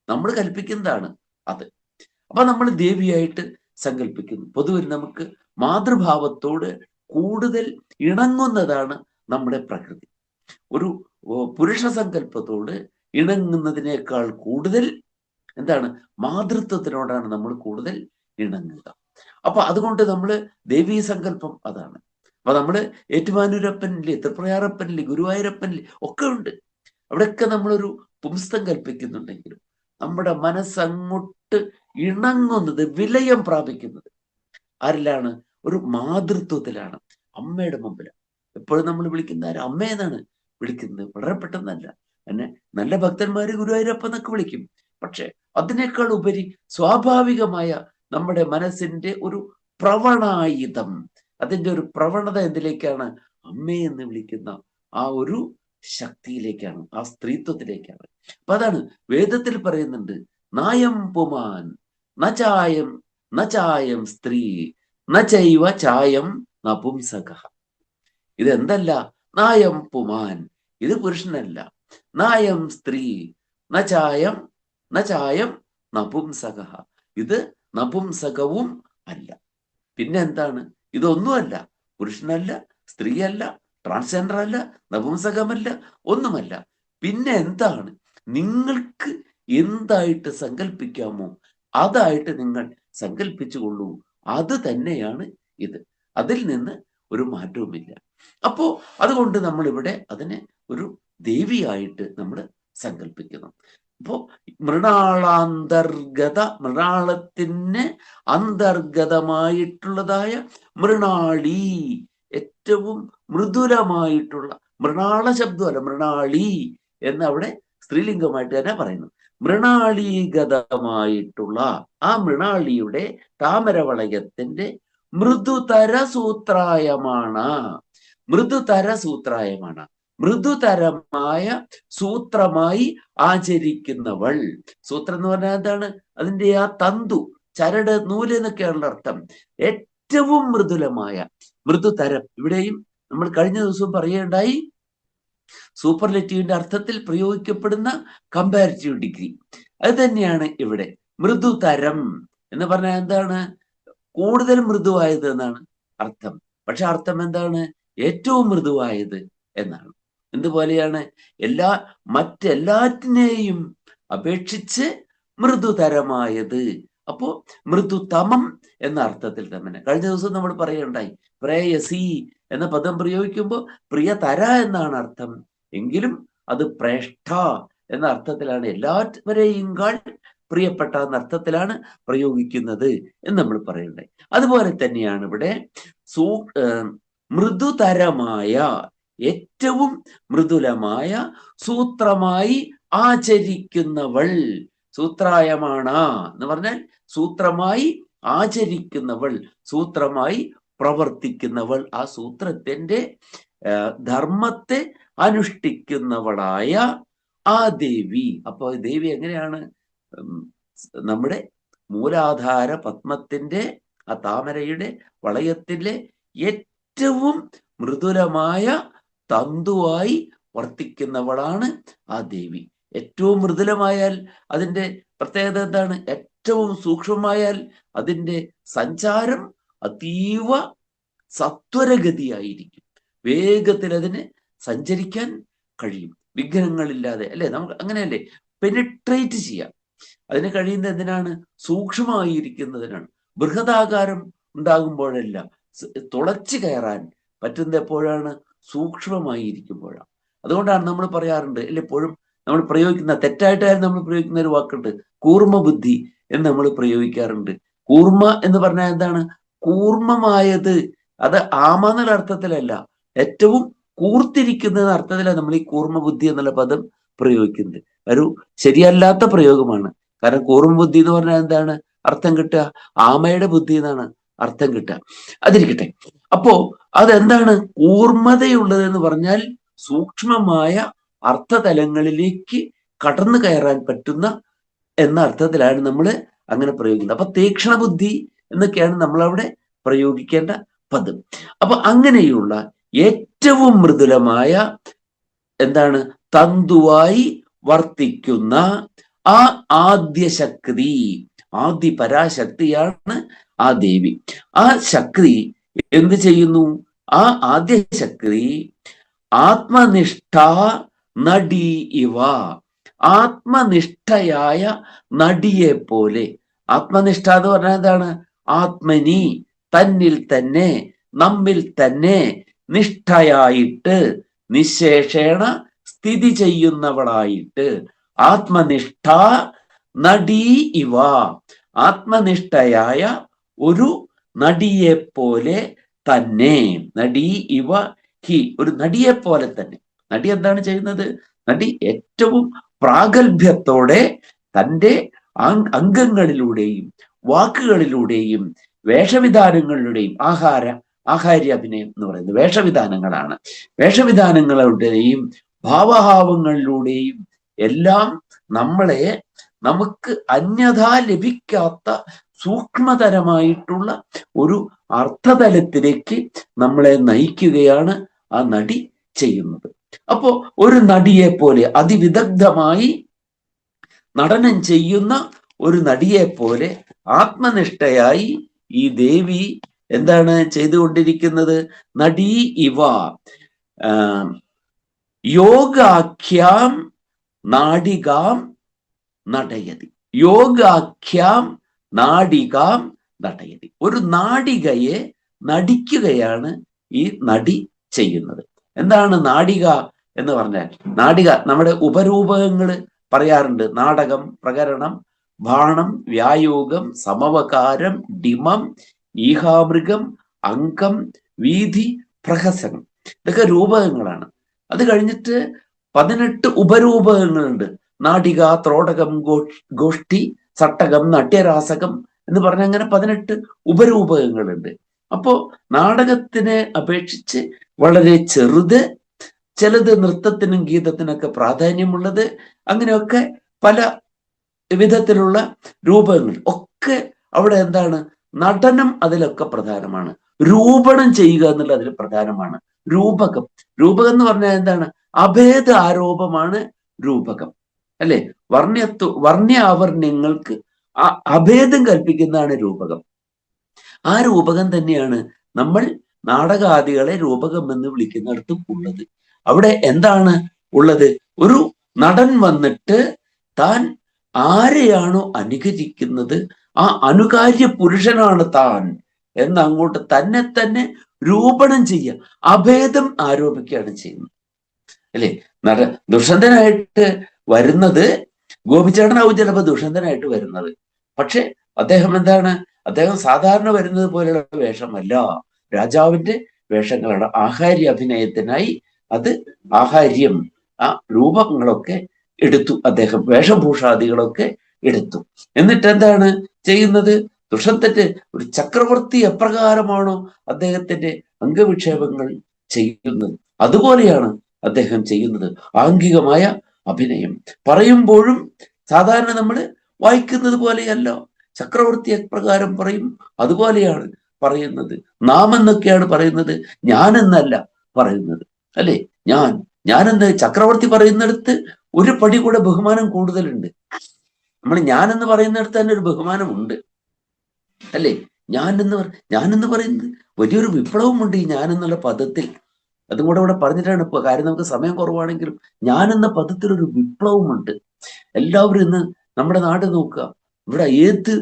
നമ്മൾ കൽപ്പിക്കുന്നതാണ് അത്. അപ്പൊ നമ്മൾ ദേവിയായിട്ട് സങ്കല്പിക്കുന്നു. പൊതുവിൽ നമുക്ക് മാതൃഭാവത്തോട് കൂടുതൽ ഇണങ്ങുന്നതാണ് നമ്മുടെ പ്രകൃതി. ഒരു പുരുഷ സങ്കല്പത്തോട് ഇണങ്ങുന്നതിനേക്കാൾ കൂടുതൽ എന്താണ്? മാതൃത്വത്തിനോടാണ് നമ്മൾ കൂടുതൽ ഇണങ്ങുക. അപ്പൊ അതുകൊണ്ട് നമ്മള് ദേവീ സങ്കല്പം അതാണ്. അപ്പൊ നമ്മള് ഏറ്റുമാനൂരപ്പനില്, തൃപ്രയാറപ്പനില്, ഗുരുവായൂരപ്പനില് ഒക്കെ ഉണ്ട്. അവിടെയൊക്കെ നമ്മളൊരു പുംസ്തം കൽപ്പിക്കുന്നുണ്ടെങ്കിലും നമ്മുടെ മനസ്സങ്ങോട്ട് ഇണങ്ങുന്നത്, വിലയം പ്രാപിക്കുന്നത് ആരിലാണ്? ഒരു മാതൃത്വത്തിലാണ്, അമ്മയുടെ മുമ്പിലാണ്. എപ്പോഴും നമ്മൾ വിളിക്കുന്ന ആര്? അമ്മയെന്നാണ് വിളിക്കുന്നത്. വളരെ പെട്ടെന്നല്ല. എന്നെ നല്ല ഭക്തന്മാര് ഗുരുവായൂരപ്പ എന്നൊക്കെ വിളിക്കും. പക്ഷെ അതിനേക്കാൾ ഉപരി സ്വാഭാവികമായ നമ്മുടെ മനസ്സിന്റെ ഒരു പ്രവണായുധം, അതിന്റെ ഒരു പ്രവണത എന്തിലേക്കാണ്? അമ്മയെന്ന് വിളിക്കുന്ന ആ ഒരു ശക്തിയിലേക്കാണ്, ആ സ്ത്രീത്വത്തിലേക്കാണ്. അപ്പൊ അതാണ് വേദത്തിൽ പറയുന്നുണ്ട്, നായം പുമാൻ നചായം നചായം സ്ത്രീ നചൈവ ചായം നപുംസക. ഇതെന്തല്ല? നായം പുമാൻ, ഇത് പുരുഷനല്ല. നായം സ്ത്രീ നചായം നചായം നപുംസക, ഇത് നപുംസകവും അല്ല. പിന്നെ എന്താണ്? ഇതൊന്നുമല്ല, പുരുഷനല്ല, സ്ത്രീയല്ല, ട്രാൻസ്ജെൻഡർ അല്ല, നപുംസകമല്ല, ഒന്നുമല്ല. പിന്നെ എന്താണ്? നിങ്ങൾക്ക് എന്തായിട്ട് സങ്കല്പിക്കാമോ അതായിട്ട് നിങ്ങൾ സങ്കല്പിച്ചുകൊള്ളൂ. അത് തന്നെയാണ് ഇത്. അതിൽ നിന്ന് ഒരു മാറ്റവുമില്ല. അപ്പോ അതുകൊണ്ട് നമ്മൾ ഇവിടെ അതിനെ ഒരു ദേവിയായിട്ട് നമ്മൾ സങ്കല്പിക്കുന്നു. അപ്പോ മൃണാളാന്തർഗത, മൃണാളത്തിന് അന്തർഗതമായിട്ടുള്ളതായ മൃണാളി, ഏറ്റവും മൃദുലമായിട്ടുള്ള, മൃണാള ശബ്ദമല്ല, മൃണാളി എന്ന് അവിടെ സ്ത്രീലിംഗമായിട്ട് തന്നെ പറയുന്നു. മൃണാളീഗതമായിട്ടുള്ള ആ മൃണാളിയുടെ താമരവളയത്തിന്റെ മൃദുതര സൂത്രായമാണ്. മൃദുതര സൂത്രായമാണ്, മൃദുതരമായ സൂത്രമായി ആചരിക്കുന്നവൾ. സൂത്രം എന്ന് പറഞ്ഞാൽ എന്താണ്? അതിന്റെ ആ തന്തു, ചരട്, നൂല് എന്നൊക്കെയുള്ള അർത്ഥം. ഏറ്റവും മൃദുലമായ, മൃദുതരം. ഇവിടെയും നമ്മൾ കഴിഞ്ഞ ദിവസവും പറയുകയുണ്ടായി, സൂപ്പർലെറ്റീവിന്റെ അർത്ഥത്തിൽ പ്രയോഗിക്കപ്പെടുന്ന കമ്പാരിറ്റീവ് ഡിഗ്രി അത് തന്നെയാണ് ഇവിടെ. മൃദുതരം എന്ന് പറഞ്ഞാൽ എന്താണ്? കൂടുതൽ മൃദുവായത് എന്നാണ് അർത്ഥം. പക്ഷെ അർത്ഥം എന്താണ്? ഏറ്റവും മൃദുവായത് എന്നാണ്. എന്തുപോലെയാണ്? മറ്റെല്ലാറ്റിനെയും അപേക്ഷിച്ച് മൃദുതരമായത്. അപ്പോ മൃദുതമം എന്ന അർത്ഥത്തിൽ തന്നെ കഴിഞ്ഞ ദിവസം നമ്മൾ പറയുകയുണ്ടായി. പ്രേയസി എന്ന പദം പ്രയോഗിക്കുമ്പോൾ പ്രിയതര എന്നാണ് അർത്ഥം. എങ്കിലും അത് പ്രേഷ്ഠ എന്ന അർത്ഥത്തിലാണ്, എല്ലാവരെയും പ്രിയപ്പെട്ട എന്ന അർത്ഥത്തിലാണ് പ്രയോഗിക്കുന്നത് എന്ന് നമ്മൾ പറയുന്നുണ്ട്. അതുപോലെ തന്നെയാണ് ഇവിടെ മൃദുതരമായ, ഏറ്റവും മൃദുലമായ സൂത്രമായി ആചരിക്കുന്നവൾ. സൂത്രായമാണ് എന്ന് പറഞ്ഞാൽ സൂത്രമായി ആചരിക്കുന്നവൾ, സൂത്രമായി പ്രവർത്തിക്കുന്നവൾ, ആ സൂത്രത്തിന്റെ ധർമ്മത്തെ അനുഷ്ഠിക്കുന്നവളായ ആ ദേവി. അപ്പൊ ദേവി എങ്ങനെയാണ്? നമ്മുടെ മൂലാധാര പത്മത്തിന്റെ ആ താമരയുടെ വളയത്തിലെ ഏറ്റവും മൃദുലമായ തന്തുവായി വർത്തിക്കുന്നവളാണ് ആ ദേവി. ഏറ്റവും മൃദുലമായാൽ അതിന്റെ പ്രത്യേകത എന്താണ്? ഏറ്റവും സൂക്ഷ്മമായാൽ അതിന്റെ സഞ്ചാരം അതീവ സത്വരഗതിയായിരിക്കും. വേഗത്തിൽ അതിന് സഞ്ചരിക്കാൻ കഴിയും, വിഘ്നങ്ങളില്ലാതെ, അല്ലെ? നമുക്ക് അങ്ങനെയല്ലേ പെനിട്രേറ്റ് ചെയ്യാം. അതിന് കഴിയുന്നത് എന്തിനാണ്? സൂക്ഷ്മമായിരിക്കുന്നതിനാണ്. ബൃഹദാകാരം ഉണ്ടാകുമ്പോഴല്ല, തുളച്ചു കയറാൻ പറ്റുന്നത് എപ്പോഴാണ്? സൂക്ഷ്മമായിരിക്കുമ്പോഴാണ്. അതുകൊണ്ടാണ് നമ്മൾ പറയാറുണ്ട്, എപ്പോഴും നമ്മൾ പ്രയോഗിക്കുന്ന, തെറ്റായിട്ടായാലും നമ്മൾ പ്രയോഗിക്കുന്ന ഒരു വാക്കുണ്ട്, കൂർമ്മ ബുദ്ധി എന്ന് നമ്മൾ പ്രയോഗിക്കാറുണ്ട്. കൂർമ്മ എന്ന് പറഞ്ഞാൽ എന്താണ്? കൂർമ്മമായത്. അത് ആമ എന്നുള്ള അർത്ഥത്തിലല്ല, ഏറ്റവും കൂർത്തിരിക്കുന്ന അർത്ഥത്തിലാണ് നമ്മൾ ഈ കൂർമ്മ ബുദ്ധി എന്നുള്ള പദം പ്രയോഗിക്കുന്നത്. ഒരു ശരിയല്ലാത്ത പ്രയോഗമാണ്. കാരണം കൂർമ്മ ബുദ്ധി എന്ന് പറഞ്ഞാൽ എന്താണ് അർത്ഥം കിട്ടുക? ആമയുടെ ബുദ്ധി എന്നാണ് അർത്ഥം കിട്ടുക. അതിരിക്കട്ടെ. അപ്പോ അതെന്താണ് കൂർമ്മതയുള്ളത് എന്ന് പറഞ്ഞാൽ? സൂക്ഷ്മമായ അർത്ഥതലങ്ങളിലേക്ക് കടന്നു കയറാൻ പറ്റുന്ന എന്ന അർത്ഥത്തിലാണ് നമ്മൾ അങ്ങനെ പ്രയോഗിക്കുന്നത്. അപ്പൊ തീക്ഷ്ണ ബുദ്ധി എന്നൊക്കെയാണ് നമ്മൾ അവിടെ പ്രയോഗിക്കേണ്ട പദം. അപ്പൊ അങ്ങനെയുള്ള ഏറ്റവും മൃദുലമായ എന്താണ് തന്തുവായി വർത്തിക്കുന്ന ആ ആദ്യശക്തി, ആദി പരാശക്തിയാണ് ആ ദേവി. ആ ശക്തി എന്ത് ചെയ്യുന്നു? ആ ആദ്യശക്തി ആത്മനിഷ്ഠ നടി ഇവ, ആത്മനിഷ്ഠയായ നടിയെ പോലെ. ആത്മനിഷ്ഠ എന്ന് പറഞ്ഞാൽ എന്താണ്? ആത്മനി, തന്നിൽ തന്നെ, നമ്മിൽ തന്നെ നിഷ്ഠയായിട്ട്, നിശേഷേണ സ്ഥിതി ചെയ്യുന്നവളായിട്ട്. ആത്മനിഷ്ഠ നടി ഇവ, ആത്മനിഷ്ഠയായ ഒരു നടിയെ പോലെ തന്നെ. നടി ഇവ ഹി, ഒരു നടിയെ പോലെ തന്നെ. നടി എന്താണ് ചെയ്യുന്നത്? നടി ഏറ്റവും പ്രാഗൽഭ്യത്തോടെ തൻ്റെ അംഗങ്ങളിലൂടെയും വാക്കുകളിലൂടെയും വേഷവിധാനങ്ങളിലൂടെയും, ആഹാര്യ അഭിനയം എന്ന് പറയുന്നത് വേഷവിധാനങ്ങളാണ്, വേഷവിധാനങ്ങളുടെയും ഭാവഭാവങ്ങളിലൂടെയും എല്ലാം നമുക്ക് അന്യഥാ ലഭിക്കാത്ത സൂക്ഷ്മതരമായിട്ടുള്ള ഒരു അർത്ഥതലത്തിലേക്ക് നമ്മളെ നയിക്കുകയാണ് ആ നടി ചെയ്യുന്നത്. അപ്പോ ഒരു നടിയെ പോലെ അതിവിദഗ്ധമായി നടനം ചെയ്യുന്ന ഒരു നടിയെ പോലെ ആത്മനിഷ്ഠയായി ഈ ദേവി എന്താണ് ചെയ്തുകൊണ്ടിരിക്കുന്നത്? നടീ ഇവ യോഗാഖ്യാം നാടികാം നടയതി. യോഗാഖ്യാം നാടികാം നടയതി. ഒരു നാടികയെ നടിക്കുകയാണ് ഈ നടി ചെയ്യുന്നത്. എന്താണ് നാടിക എന്ന് പറഞ്ഞാൽ? നാടിക നമ്മുടെ ഉപരൂപകങ്ങൾ പറയാറുണ്ട്. നാടകം, പ്രകരണം, ബാണം, വ്യായോഗം, സമവകാരം, ഡിമം, ഈഹാമൃഗം, അങ്കം, വീഥി, പ്രഹസനം. ഇതൊക്കെ രൂപകങ്ങളാണ്. അത് കഴിഞ്ഞിട്ട് 18 ഉപരൂപകങ്ങളുണ്ട്. നാടിക, ത്രോടകം, ഗോഷ്ഠി, സട്ടകം, നട്യരാസകം എന്ന് പറഞ്ഞ അങ്ങനെ 18 ഉപരൂപകങ്ങളുണ്ട്. അപ്പോ നാടകത്തിനെ അപേക്ഷിച്ച് വളരെ ചെറുത്, ചിലത് നൃത്തത്തിനും ഗീതത്തിനൊക്കെ പ്രാധാന്യമുള്ളത്, അങ്ങനെയൊക്കെ പല വിധത്തിലുള്ള രൂപങ്ങൾ ഒക്കെ അവിടെ എന്താണ്? നടനം അതിലൊക്കെ പ്രധാനമാണ്. രൂപണം ചെയ്യുക എന്നുള്ളത് അതിൽ പ്രധാനമാണ്. രൂപകം എന്ന് പറഞ്ഞാൽ എന്താണ്? അഭേദ ആരോപമാണ് രൂപകം, അല്ലെ? വർണ്ണ്യ ആവർണ്യങ്ങൾക്ക് അഭേദം കൽപ്പിക്കുന്നതാണ് രൂപകം. ആ രൂപകം തന്നെയാണ് നമ്മൾ നാടകാദികളെ രൂപകം എന്ന് വിളിക്കുന്നിടത്തും ഉള്ളത്. അവിടെ എന്താണ് ഉള്ളത്? ഒരു നടൻ വന്നിട്ട് താൻ ആരെയാണോ അനുകരിക്കുന്നത് ആ അനുകാര്യ പുരുഷനാണ് താൻ എന്ന് അങ്ങോട്ട് തന്നെ രൂപണം ചെയ്യുക, അഭേദം ആരോപിക്കുകയാണ് ചെയ്യുന്നത്, അല്ലെ? ദുഷ്യന്തനായിട്ട് വരുന്നത് ഗോപിച്ചേട്ടനാവും ചിലപ്പോൾ ദുഷ്യന്തനായിട്ട് വരുന്നത്. പക്ഷെ അദ്ദേഹം എന്താണ്? അദ്ദേഹം സാധാരണ വരുന്നത് പോലെയുള്ള വേഷമല്ല, രാജാവിന്റെ വേഷങ്ങളാണ്. ആഹാര്യ അഭിനയത്തിനായി അത് ആഹാര്യം, ആ രൂപങ്ങളൊക്കെ എടുത്തു അദ്ദേഹം, വേഷഭൂഷാദികളൊക്കെ എടുത്തു. എന്നിട്ട് എന്താണ് ചെയ്യുന്നത്? ദുഷ്യന്തന്റെ ഒരു ചക്രവർത്തി എപ്രകാരമാണോ അദ്ദേഹത്തിന്റെ അംഗവിക്ഷേപങ്ങൾ ചെയ്യുന്നത് അതുപോലെയാണ് അദ്ദേഹം ചെയ്യുന്നത്. ആംഗികമായ അഭിനയം പറയുമ്പോഴും സാധാരണ നമ്മൾ വായിക്കുന്നത് പോലെയല്ല. ചക്രവർത്തി എപ്രകാരം പറയും അതുപോലെയാണ് പറയുന്നത്. നാം എന്നൊക്കെയാണ് പറയുന്നത്, ഞാനെന്നല്ല പറയുന്നത്, അല്ലെ? ഞാനെന്ന് ചക്രവർത്തി പറയുന്നിടത്ത് ഒരു പടി കൂടെ ബഹുമാനം കൂടുതലുണ്ട്. നമ്മൾ ഞാനെന്ന് പറയുന്നിടത്ത് തന്നെ ഒരു ബഹുമാനമുണ്ട്, അല്ലെ? ഞാനെന്ന് പറയുന്നത് വലിയൊരു വിപ്ലവമുണ്ട് ഈ ഞാനെന്നുള്ള പദത്തിൽ. അതും കൂടെ ഇവിടെ പറഞ്ഞിട്ടാണ് ഇപ്പൊ, കാര്യം നമുക്ക് സമയം കുറവാണെങ്കിലും ഞാനെന്ന പദത്തിൽ ഒരു വിപ്ലവമുണ്ട്. എല്ലാവരും ഇന്ന് നമ്മുടെ നാട് നോക്കുക, ഇവിടെ ഏത്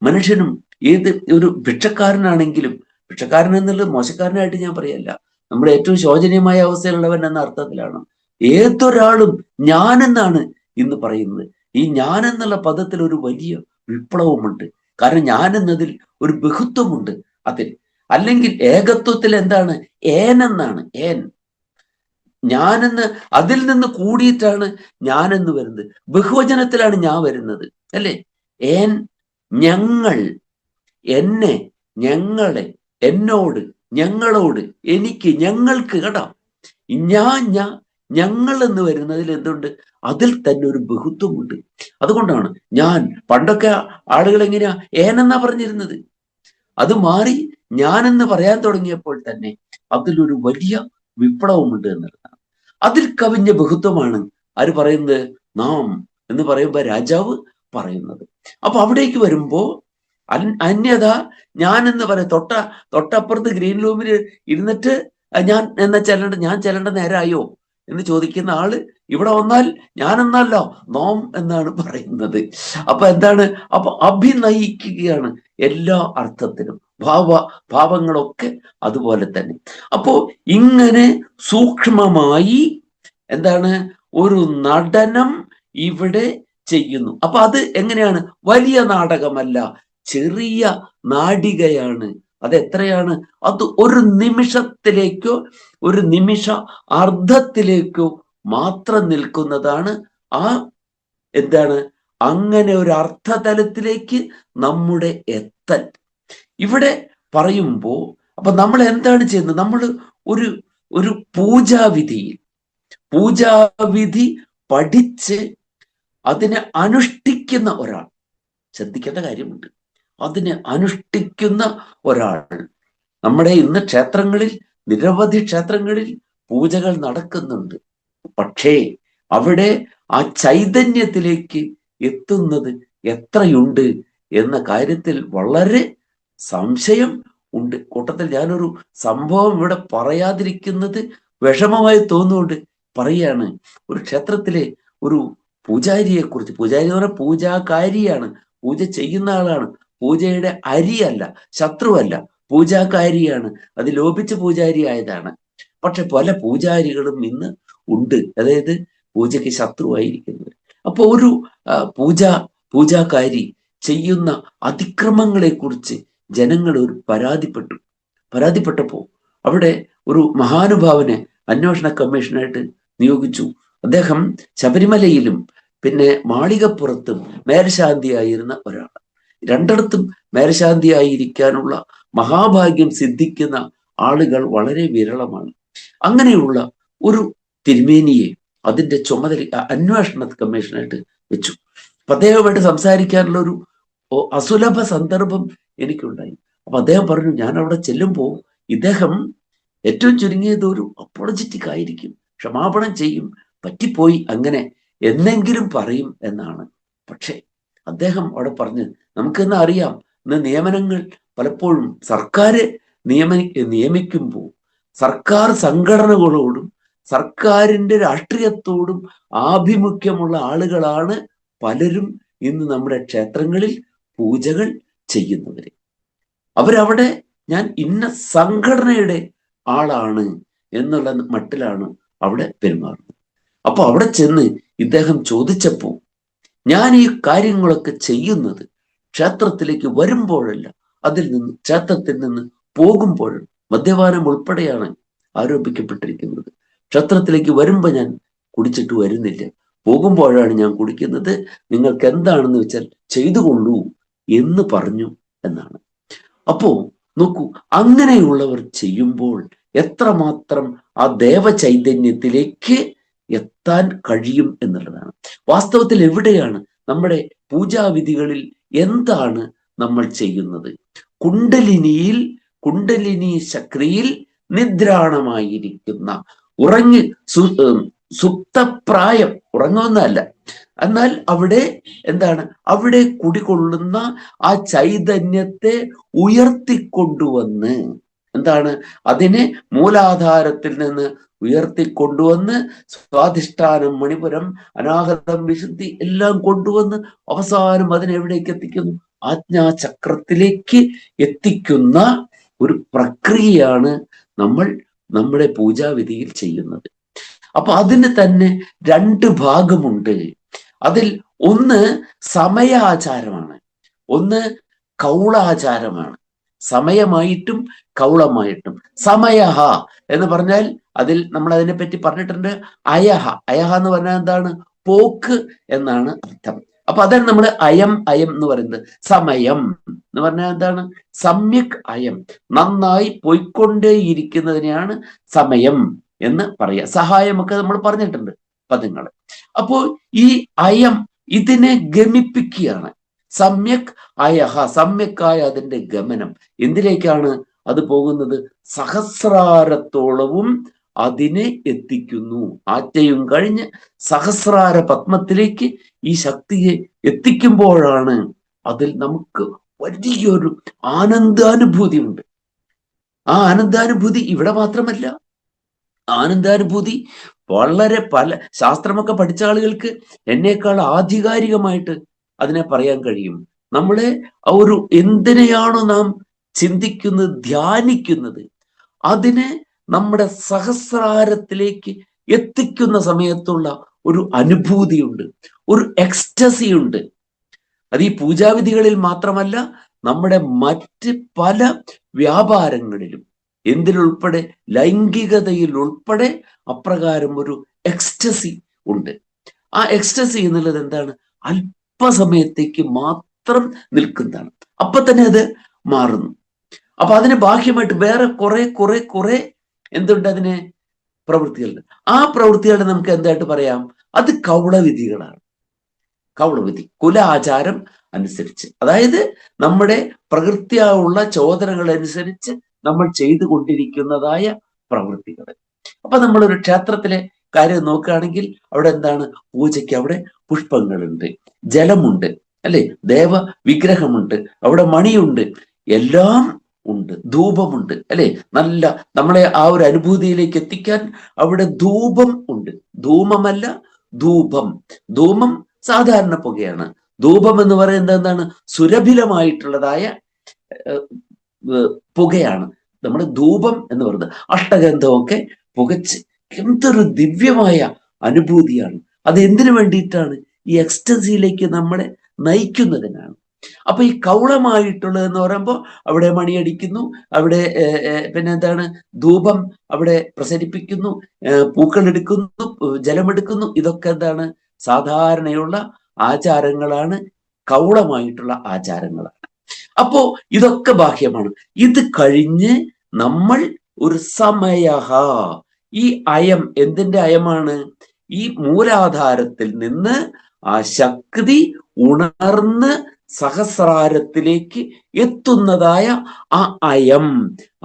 മനുഷ്യനും, ഏത് ഒരു ഭിക്ഷക്കാരനാണെങ്കിലും, ഭിക്ഷക്കാരൻ എന്നുള്ളത് മോശക്കാരനായിട്ട് ഞാൻ പറയല്ല, നമ്മുടെ ഏറ്റവും ശോചനീയമായ അവസ്ഥയിലുള്ളവൻ എന്ന അർത്ഥത്തിലാണ്. ഏതൊരാളും ഞാനെന്നാണ് ഇന്ന് പറയുന്നത്. ഈ ഞാൻ എന്നുള്ള പദത്തിൽ ഒരു വലിയ വിപ്ലവമുണ്ട്. കാരണം ഞാൻ എന്നതിൽ ഒരു ബഹുത്വമുണ്ട് അതിൽ. അല്ലെങ്കിൽ ഏകത്വത്തിൽ എന്താണ്? ഏനെന്നാണ്. ഏൻ, ഞാനെന്ന്, അതിൽ നിന്ന് കൂടിയിട്ടാണ് ഞാനെന്ന് വരുന്നത്. ബഹുവചനത്തിലാണ് ഞാൻ വരുന്നത്, അല്ലെ? ഏൻ, ഞങ്ങൾ, എന്നെ, ഞങ്ങളെ, എന്നോട്, ഞങ്ങളോട്, എനിക്ക്, ഞങ്ങൾക്ക്. കേട്ടോ, ഞങ്ങൾ എന്ന് വരുന്നതിൽ എന്തുണ്ട്? അതിൽ തന്നെ ഒരു ബഹുത്വമുണ്ട്. അതുകൊണ്ടാണ് ഞാൻ, പണ്ടൊക്കെ ആളുകൾ എങ്ങനെയാ ഏനെന്നാ പറഞ്ഞിരുന്നത്, അത് മാറി ഞാനെന്ന് പറയാൻ തുടങ്ങിയപ്പോൾ തന്നെ അതിലൊരു വലിയ വിപ്ലവമുണ്ട് എന്നുള്ളതാണ്. അതിൽ കവിഞ്ഞ ബഹുത്വമാണ് ആര് പറയുന്നത്? നാം എന്ന് പറയുമ്പോ രാജാവ് പറയുന്നത്. അപ്പൊ അവിടേക്ക് വരുമ്പോ അന്യത ഞാൻ എന്ന് പറയാം. തൊട്ടപ്പുറത്ത് ഗ്രീൻ റൂമിൽ ഇരുന്നിട്ട് ഞാൻ ചെല്ലേണ്ട നേരമായോ എന്ന് ചോദിക്കുന്ന ആള് ഇവിടെ വന്നാൽ ഞാനെന്നല്ലോ നോം എന്നാണ് പറയുന്നത്. അപ്പൊ എന്താണ്? അപ്പൊ അഭിനയിക്കുകയാണ് എല്ലാ അർത്ഥത്തിലും, ഭാവങ്ങളൊക്കെ അതുപോലെ തന്നെ. അപ്പോ ഇങ്ങനെ സൂക്ഷ്മമായി എന്താണ് ഒരു നടനം ഇവിടെ ചെയ്യുന്നു. അപ്പൊ അത് എങ്ങനെയാണ്? വലിയ നാടകമല്ല, ചെറിയ നാടികയാണ് അത് എത്രയാണ്? അത് ഒരു നിമിഷത്തിലേക്കോ ഒരു നിമിഷ അർദ്ധത്തിലേക്കോ മാത്രം നിൽക്കുന്നതാണ്. ആ എന്താണ് അങ്ങനെ ഒരു അർത്ഥതലത്തിലേക്ക് നമ്മുടെ എത്തൽ ഇവിടെ പറയുമ്പോ, അപ്പൊ നമ്മൾ എന്താണ് ചെയ്യുന്നത്? നമ്മൾ ഒരു ഒരു പൂജാവിധി പഠിച്ച് അതിനെ അനുഷ്ഠിക്കുന്ന ഒരാൾ, ശ്രദ്ധിക്കേണ്ട കാര്യമുണ്ട്, അതിനെ അനുഷ്ഠിക്കുന്ന ഒരാൾ. നമ്മുടെ ഇന്ന് ക്ഷേത്രങ്ങളിൽ, നിരവധി ക്ഷേത്രങ്ങളിൽ പൂജകൾ നടക്കുന്നുണ്ട്. പക്ഷേ അവിടെ ആ ചൈതന്യത്തിലേക്ക് എത്തുന്നത് എത്രയുണ്ട് എന്ന കാര്യത്തിൽ വളരെ സംശയം ഉണ്ട്. കൂട്ടത്തിൽ ഞാനൊരു സംഭവം ഇവിടെ പറയാതിരിക്കുന്നത് വിഷമമായി തോന്നുകൊണ്ട് പറയാണ്. ഒരു ക്ഷേത്രത്തിലെ ഒരു പൂജാരിയെ കുറിച്ച്, പൂജാരി എന്ന് പറഞ്ഞാൽ പൂജാകാരിയാണ്, പൂജ ചെയ്യുന്ന ആളാണ്, പൂജയുടെ അരിയല്ല, ശത്രുവല്ല, പൂജാകാരിയാണ്. അത് ലോപിച്ച് പൂജാരി ആയതാണ്. പക്ഷെ പല പൂജാരികളും ഇന്ന് ഉണ്ട്, അതായത് പൂജയ്ക്ക് ശത്രുവായിരിക്കുന്നത്. അപ്പൊ ഒരു പൂജാകാരി ചെയ്യുന്ന അതിക്രമങ്ങളെ കുറിച്ച് ജനങ്ങൾ ഒരു പരാതിപ്പെട്ടപ്പോ അവിടെ ഒരു മഹാനുഭാവനെ അന്വേഷണ കമ്മീഷനായിട്ട് നിയോഗിച്ചു. അദ്ദേഹം ശബരിമലയിലും പിന്നെ മാളികപ്പുറത്തും മേൽശാന്തിയായിരുന്ന ഒരാൾ. രണ്ടിടത്തും മേൽശാന്തിയായിരിക്കാനുള്ള മഹാഭാഗ്യം സിദ്ധിക്കുന്ന ആളുകൾ വളരെ വിരളമാണ്. അങ്ങനെയുള്ള ഒരു തിരുമേനിയെ അതിന്റെ ചുമതല അന്വേഷണ കമ്മീഷനായിട്ട് വെച്ചു. അദ്ദേഹവുമായിട്ട് സംസാരിക്കാനുള്ള ഒരു അസുലഭ സന്ദർഭം എനിക്കുണ്ടായി. അപ്പൊ അദ്ദേഹം പറഞ്ഞു, ഞാൻ അവിടെ ചെല്ലുമ്പോൾ ഇദ്ദേഹം ഏറ്റവും ചുരുങ്ങിയത് ഒരു അപ്പോളജറ്റിക് ആയിരിക്കും, ക്ഷമാപണം ചെയ്യും, പറ്റിപ്പോയി അങ്ങനെ എന്നെങ്കിലും പറയും എന്നാണ്. പക്ഷെ അദ്ദേഹം അവിടെ പറഞ്ഞ്, നമുക്കിന്ന് അറിയാം, ഇന്ന് നിയമനങ്ങൾ പലപ്പോഴും സർക്കാർ നിയമിക്കുമ്പോൾ സർക്കാർ സംഘടനകളോടും സർക്കാരിന്റെ രാഷ്ട്രീയത്തോടും ആഭിമുഖ്യമുള്ള ആളുകളാണ് പലരും ഇന്ന് നമ്മുടെ ക്ഷേത്രങ്ങളിൽ പൂജകൾ ചെയ്യുന്നവര്. അവരവിടെ ഞാൻ ഇന്ന സംഘടനയുടെ ആളാണ് എന്നുള്ള മട്ടിലാണ് അവിടെ പെരുമാറുന്നത്. അപ്പൊ അവിടെ ചെന്ന് ഇദ്ദേഹം ചോദിച്ചപ്പോ, ഞാൻ ഈ കാര്യങ്ങളൊക്കെ ചെയ്യുന്നത് ക്ഷേത്രത്തിലേക്ക് വരുമ്പോഴല്ല, ക്ഷേത്രത്തിൽ നിന്ന് പോകുമ്പോഴാണ്. മദ്യപാനം ഉൾപ്പെടെയാണ് ആരോപിക്കപ്പെട്ടിരിക്കുന്നത്. ക്ഷേത്രത്തിലേക്ക് വരുമ്പോ ഞാൻ കുടിച്ചിട്ട് വരുന്നില്ല, പോകുമ്പോഴാണ് ഞാൻ കുടിക്കുന്നത്, നിങ്ങൾക്ക് എന്താണെന്ന് വെച്ചാൽ ചെയ്തുകൊള്ളൂ എന്ന് പറഞ്ഞു എന്നാണ്. അപ്പോ നോക്കൂ, അങ്ങനെയുള്ളവർ ചെയ്യുമ്പോൾ എത്രമാത്രം ആ ദേവചൈതന്യത്തിലേക്ക് എത്താൻ കഴിയും എന്നുള്ളതാണ്. വാസ്തവത്തിൽ എവിടെയാണ് നമ്മുടെ പൂജാവിധികളിൽ എന്താണ് നമ്മൾ ചെയ്യുന്നത്? കുണ്ടലിനി ശക്തിയിൽ നിദ്രാണമായിരിക്കുന്ന സുപ്തപ്രായം, ഉറങ്ങുന്നതല്ല, എന്നാൽ അവിടെ എന്താണ്, അവിടെ കുടികൊള്ളുന്ന ആ ചൈതന്യത്തെ ഉയർത്തിക്കൊണ്ടുവന്ന്, എന്താണ്, അതിനെ മൂലാധാരത്തിൽ നിന്ന് ഉയർത്തിക്കൊണ്ടുവന്ന് സ്വാധിഷ്ഠാനം, മണിപുരം, അനാഹതം, വിശുദ്ധി എല്ലാം കൊണ്ടുവന്ന് അവസാനം അതിനെവിടേക്ക് എത്തിക്കുന്നു? ആജ്ഞാചക്രത്തിലേക്ക് എത്തിക്കുന്ന ഒരു പ്രക്രിയയാണ് നമ്മൾ നമ്മുടെ പൂജാവിധിയിൽ ചെയ്യുന്നത്. അപ്പൊ അതിന് തന്നെ രണ്ട് ഭാഗമുണ്ട്. അതിൽ ഒന്ന് സമയാചാരമാണ്, ഒന്ന് കൗളാചാരമാണ്. സമയമായിട്ടും കൗളമായിട്ടും. സമയഹ എന്ന് പറഞ്ഞാൽ അതിൽ നമ്മൾ അതിനെപ്പറ്റി പറഞ്ഞിട്ടുണ്ട്. അയഹ എന്ന് പറഞ്ഞാൽ എന്താണ്? പോക്ക് എന്നാണ് അർത്ഥം. അപ്പൊ അതാണ് നമ്മൾ അയം എന്ന് പറയുന്നത്. സമയം എന്ന് പറഞ്ഞാൽ എന്താണ്? സമ്യക് അയം, നന്നായി പോയിക്കൊണ്ടേയിരിക്കുന്നതിനെയാണ് സമയം എന്ന് പറയാ. സഹായമൊക്കെ നമ്മൾ പറഞ്ഞിട്ടുണ്ട് പദങ്ങൾ. അപ്പോൾ ഈ അയം ഇതിനെ ഗമിപ്പിക്കുകയാണ്. സമ്യക് അയഹ, സമ്യക്കായ അതിന്റെ ഗമനം എന്തിലേക്കാണ് അത് പോകുന്നത്? സഹസ്രാരത്തോളവും അതിനെ എത്തിക്കുന്നു. ആറ്റയും കഴിഞ്ഞ് സഹസ്രാര പത്മത്തിലേക്ക് ഈ ശക്തിയെ എത്തിക്കുമ്പോഴാണ് അതിൽ നമുക്ക് വലിയൊരു ആനന്ദാനുഭൂതി ഉണ്ട്. ആ ആനന്ദാനുഭൂതി ഇവിടെ മാത്രമല്ല, ആനന്ദാനുഭൂതി വളരെ പല ശാസ്ത്രമൊക്കെ പഠിച്ച ആളുകൾക്ക് എന്നേക്കാൾ ആധികാരികമായിട്ട് അതിനെ പറയാൻ കഴിയും. നമ്മളെ ഒരു എന്തിനെയാണോ നാം ചിന്തിക്കുന്നത്, ധ്യാനിക്കുന്നത്, അതിനെ നമ്മുടെ സഹസ്രാരത്തിലേക്ക് എത്തിക്കുന്ന സമയത്തുള്ള ഒരു അനുഭൂതിയുണ്ട്, ഒരു എക്സ്റ്റസി ഉണ്ട്. അത് ഈ പൂജാവിധികളിൽ മാത്രമല്ല, നമ്മുടെ മറ്റ് പല വ്യാപാരങ്ങളിലും, എന്തിലുൾപ്പെടെ ലൈംഗികതയിൽ ഉൾപ്പെടെ അപ്രകാരം ഒരു എക്സ്റ്റസി ഉണ്ട്. ആ എക്സ്റ്റസി എന്നുള്ളത് എന്താണ്? അല്പസമയത്തേക്ക് മാത്രം നിൽക്കുന്നതാണ്. അപ്പൊ തന്നെ അത് മാറുന്നു. അപ്പൊ അതിന് ബാഹ്യമായിട്ട് വേറെ കുറെ എന്തുണ്ട്? അതിന് പ്രവൃത്തികളുണ്ട്. ആ പ്രവൃത്തികളുടെ നമുക്ക് എന്തായിട്ട് പറയാം? അത് കൗളവിധികളാണ്. കൗളവിധി, കുല ആചാരം അനുസരിച്ച്, അതായത് നമ്മുടെ പ്രകൃത്യാവുള്ള ചോദനകൾ അനുസരിച്ച് നമ്മൾ ചെയ്തുകൊണ്ടിരിക്കുന്നതായ പ്രവൃത്തികൾ. അപ്പൊ നമ്മളൊരു ക്ഷേത്രത്തിലെ കാര്യം നോക്കുകയാണെങ്കിൽ അവിടെ എന്താണ്? പൂജയ്ക്ക് അവിടെ പുഷ്പങ്ങളുണ്ട്, ജലമുണ്ട്, അല്ലെ? ദേവ വിഗ്രഹമുണ്ട്, അവിടെ മണിയുണ്ട്, എല്ലാം ഉണ്ട്, ധൂപമുണ്ട്, അല്ലെ? നല്ല നമ്മളെ ആ ഒരു അനുഭൂതിയിലേക്ക് എത്തിക്കാൻ അവിടെ ധൂപം ഉണ്ട്. ധൂമമല്ല, ധൂപം. ധൂമം സാധാരണ പുകയാണ്. ധൂപം എന്ന് പറയുന്നത് എന്താണ്? സുരഭിലമായിട്ടുള്ളതായ പുകയാണ്. നമ്മൾ ധൂപം എന്ന് പറയുന്നത് അഷ്ടഗന്ധമൊക്കെ പുകച്ച് എന്തൊരു ദിവ്യമായ അനുഭൂതിയാണ്. അത് എന്തിനു വേണ്ടിയിട്ടാണ്? ഈ എക്സ്റ്റസിയിലേക്ക് നമ്മളെ നയിക്കുന്നതിനാണ്. അപ്പൊ ഈ കൗളമായിട്ടുള്ളതെന്ന് പറയുമ്പോൾ അവിടെ മണിയടിക്കുന്നു, അവിടെ പിന്നെ എന്താണ്? ധൂപം അവിടെ പ്രസരിപ്പിക്കുന്നു, പൂക്കളെടുക്കുന്നു, ജലമെടുക്കുന്നു. ഇതൊക്കെ എന്താണ്? സാധാരണയുള്ള ആചാരങ്ങളാണ്, കൗളമായിട്ടുള്ള ആചാരങ്ങളാണ്. അപ്പോ ഇതൊക്കെ ബാഹ്യമാണ്. ഇത് കഴിഞ്ഞ് നമ്മൾ ഒരു സമയഹ, ഈ അയം എന്തിന്റെ അയമാണ്? ഈ മൂലാധാരത്തിൽ നിന്ന് ആ ശക്തി ഉണർന്ന് സഹസ്രാരത്തിലേക്ക് എത്തുന്നതായ ആ അയം,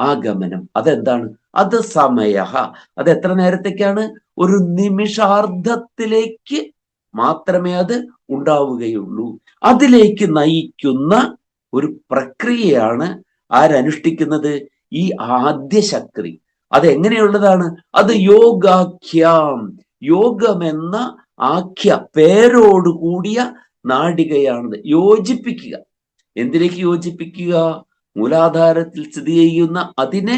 ആഗമനം, അതെന്താണ്? അത് സമയഹ. അത് എത്ര നേരത്തേക്കാണ്? ഒരു നിമിഷാർദ്ധത്തിലേക്ക് മാത്രമേ അത് ഉണ്ടാവുകയുള്ളൂ. അതിലേക്ക് നയിക്കുന്ന ഒരു പ്രക്രിയയാണ് ആരനുഷ്ഠിക്കുന്നത്? ഈ ആദ്യശക്തി. അതെങ്ങനെയുള്ളതാണ്? അത് യോഗാഖ്യം, യോഗമെന്ന ആഖ്യ പേരോടുകൂടിയ നാഡികയാണത്. യോജിപ്പിക്കുക. എന്തിലേക്ക് യോജിപ്പിക്കുക? മൂലാധാരത്തിൽ സ്ഥിതി ചെയ്യുന്ന അതിനെ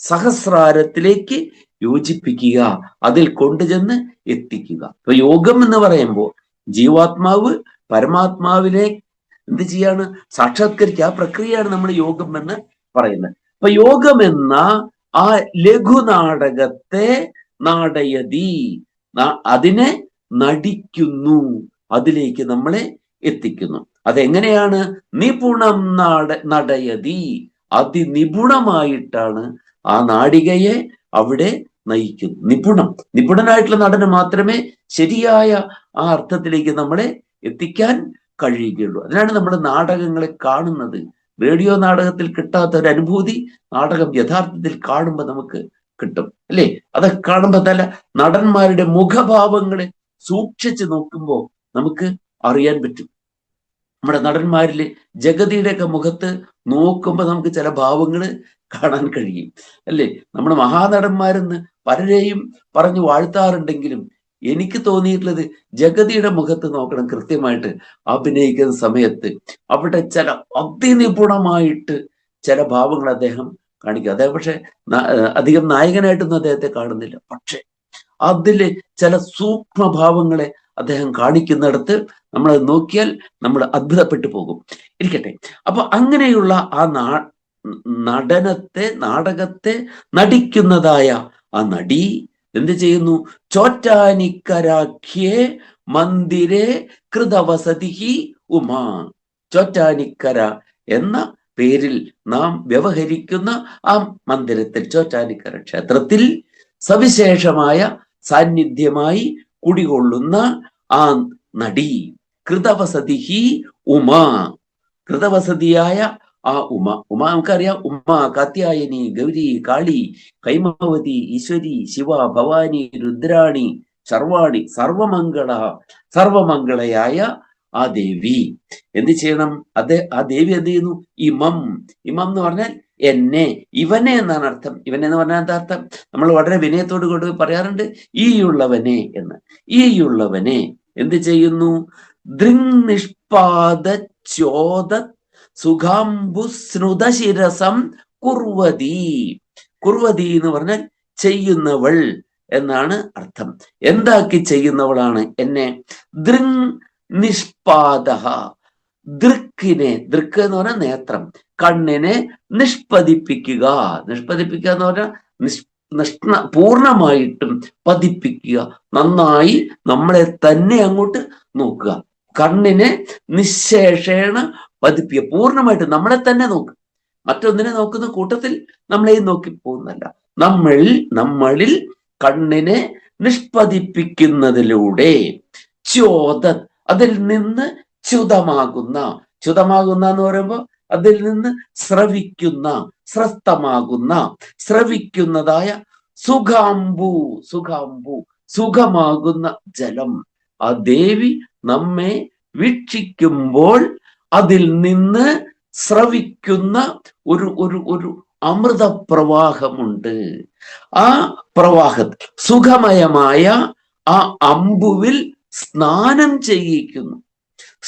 സഹസ്രാരത്തിലേക്ക് യോജിപ്പിക്കുക, അതിൽ കൊണ്ടുചെന്ന് എത്തിക്കുക. ഇപ്പൊ യോഗം എന്ന് പറയുമ്പോൾ ജീവാത്മാവ് പരമാത്മാവിനെ എന്ത് ചെയ്യാണ്? സാക്ഷാത്കരിക്കുക. ആ പ്രക്രിയയാണ് നമ്മൾ യോഗം എന്ന് പറയുന്നത്. അപ്പൊ യോഗം എന്ന ആ ലഘുനാടകത്തെ നാടയതി, അതിനെ നടിക്കുന്നു, അതിലേക്ക് നമ്മളെ എത്തിക്കുന്നു. അതെങ്ങനെയാണ്? നിപുണം നടയതി, അതിനിപുണമായിട്ടാണ് ആ നാടികയെ അവിടെ നയിക്കുന്നു. നിപുണനായിട്ടുള്ള നടന് മാത്രമേ ശരിയായ ആ അർത്ഥത്തിലേക്ക് നമ്മളെ എത്തിക്കാൻ കഴിയുകയുള്ളൂ. അതിനാണ് നമ്മൾ നാടകങ്ങളെ കാണുന്നത്. റേഡിയോ നാടകത്തിൽ കിട്ടാത്ത ഒരു അനുഭൂതി നാടകം യഥാർത്ഥത്തിൽ കാണുമ്പോൾ നമുക്ക് കിട്ടും, അല്ലേ? അതൊക്കെ കാണുമ്പോൾ തന്നെ നടന്മാരുടെ മുഖഭാവങ്ങളെ സൂക്ഷിച്ച് നോക്കുമ്പോൾ നമുക്ക് അറിയാൻ പറ്റും. നമ്മുടെ നടന്മാരില് ജഗതിയുടെയൊക്കെ മുഖത്ത് നോക്കുമ്പോൾ നമുക്ക് ചില ഭാവങ്ങള് കാണാൻ കഴിയും, അല്ലേ? നമ്മുടെ മഹാനടന്മാരെന്ന് പലരെയും പറഞ്ഞു വാഴ്ത്താറുണ്ടെങ്കിലും എനിക്ക് തോന്നിയിട്ടുള്ളത് ജഗതിയുടെ മുഖത്ത് നോക്കണം. കൃത്യമായിട്ട് അഭിനയിക്കുന്ന സമയത്ത് അവിടെ ചില അതിനിപുണമായിട്ട് ചില ഭാവങ്ങൾ അദ്ദേഹം കാണിക്കുക. അദ്ദേഹം പക്ഷെ അധികം നായകനായിട്ടൊന്നും അദ്ദേഹത്തെ കാണുന്നില്ല. പക്ഷെ അതില് ചില സൂക്ഷ്മഭാവങ്ങളെ അദ്ദേഹം കാണിക്കുന്നിടത്ത് നമ്മൾ നോക്കിയാൽ നമ്മൾ അത്ഭുതപ്പെട്ടു പോകും. ഇരിക്കട്ടെ. അപ്പൊ അങ്ങനെയുള്ള ആ നാടകത്തെ നടിക്കുന്നതായ ആ നടി എന്ത് ചെയ്യുന്നു? ചോറ്റാനിക്കരാഖ്യേ മന്ദിരേ കൃതവസതി ഉമാ. ചോറ്റാനിക്കര എന്ന പേരിൽ നാം വ്യവഹരിക്കുന്ന ആ മന്ദിരത്തിൽ, ചോറ്റാനിക്കര ക്ഷേത്രത്തിൽ സവിശേഷമായ സാന്നിധ്യമായി കുടികൊള്ളുന്ന ആ നടി കൃതവസതി ഉമാ, കൃതവസതിയായ ആ ഉമ. നമുക്കറിയാം, ഉമ, കാത്യായനി, ഗൗരി, കാളി, കൈമവതി, ഈശ്വരി, ശിവ, ഭവാനി, രുദ്രാണി, സർവാണി, സർവമംഗളയായ ആ ദേവി എന്ത് ചെയ്യണം? ആ ദേവി എന്ത് ചെയ്യുന്നു? ഇമം എന്ന് പറഞ്ഞാൽ എന്നെ, ഇവനെ എന്നാണ് അർത്ഥം. ഇവനെ എന്ന് പറഞ്ഞാൽ എന്താ അർത്ഥം? നമ്മൾ വളരെ വിനയത്തോട് കൂടി പറയാറുണ്ട്, ഈയുള്ളവനെ എന്ന്. ഈയുള്ളവനെ എന്ത് ചെയ്യുന്നു? ദൃങ്നിഷ്പാദ ചോദ സുഖാംബു സ്നുതശിരസം കുർവതി. കുർവതി എന്ന് പറഞ്ഞാൽ ചെയ്യുന്നവൾ എന്നാണ് അർത്ഥം. എന്താക്കി ചെയ്യുന്നവളാണ് എന്നെ? ദൃങ് നിഷ്പാദ, ദൃക്ക് എന്ന് പറഞ്ഞാൽ നേത്രം, കണ്ണിനെ നിഷ്പതിപ്പിക്കുക. നിഷ്പതിപ്പിക്കുക എന്ന് പറഞ്ഞാൽ പൂർണ്ണമായിട്ടും പതിപ്പിക്കുക, നന്നായി നമ്മളെ തന്നെ അങ്ങോട്ട് നോക്കുക. കണ്ണിനെ നിശേഷേണ പതിപ്പിക്കുക, പൂർണ്ണമായിട്ട് നമ്മളെ തന്നെ നോക്കുക. മറ്റൊന്നിനെ നോക്കുന്ന കൂട്ടത്തിൽ നമ്മളെയും നോക്കി പോകുന്നല്ല. നമ്മളിൽ കണ്ണിനെ നിഷ്പതിപ്പിക്കുന്നതിലൂടെ അതിൽ നിന്ന് ച്യുതമാകുന്ന എന്ന് പറയുമ്പോൾ അതിൽ നിന്ന് സ്രവിക്കുന്നതായ സുഖമാകുന്ന ജലം, ആ ദേവി നമ്മെ വീക്ഷിക്കുമ്പോൾ അതിൽ നിന്ന് സ്രവിക്കുന്ന ഒരു അമൃത പ്രവാഹമുണ്ട്. ആ പ്രവാഹത്തിൽ സുഖമയമായ ആ അമ്പുവിൽ സ്നാനം ചെയ്യിക്കുന്നു.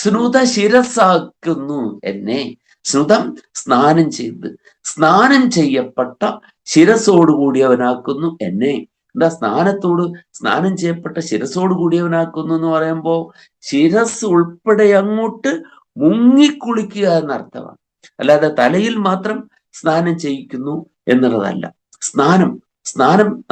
സ്നുത ശിരസാക്കുന്നു എന്നെ. സ്നുതം സ്നാനം ചെയ്യപ്പെട്ട ശിരസോട് കൂടിയവനാക്കുന്നു എന്നെ. എന്താ സ്നാനം ചെയ്യപ്പെട്ട ശിരസോട് കൂടിയവനാക്കുന്നു എന്ന് പറയുമ്പോ ശിരസ് ഉൾപ്പെടെ അങ്ങോട്ട് മുങ്ങിക്കുളിക്കുക എന്നർത്ഥമാണ്. അല്ലാതെ തലയിൽ മാത്രം സ്നാനം ചെയ്യിക്കുന്നു എന്നുള്ളതല്ല. സ്നാനം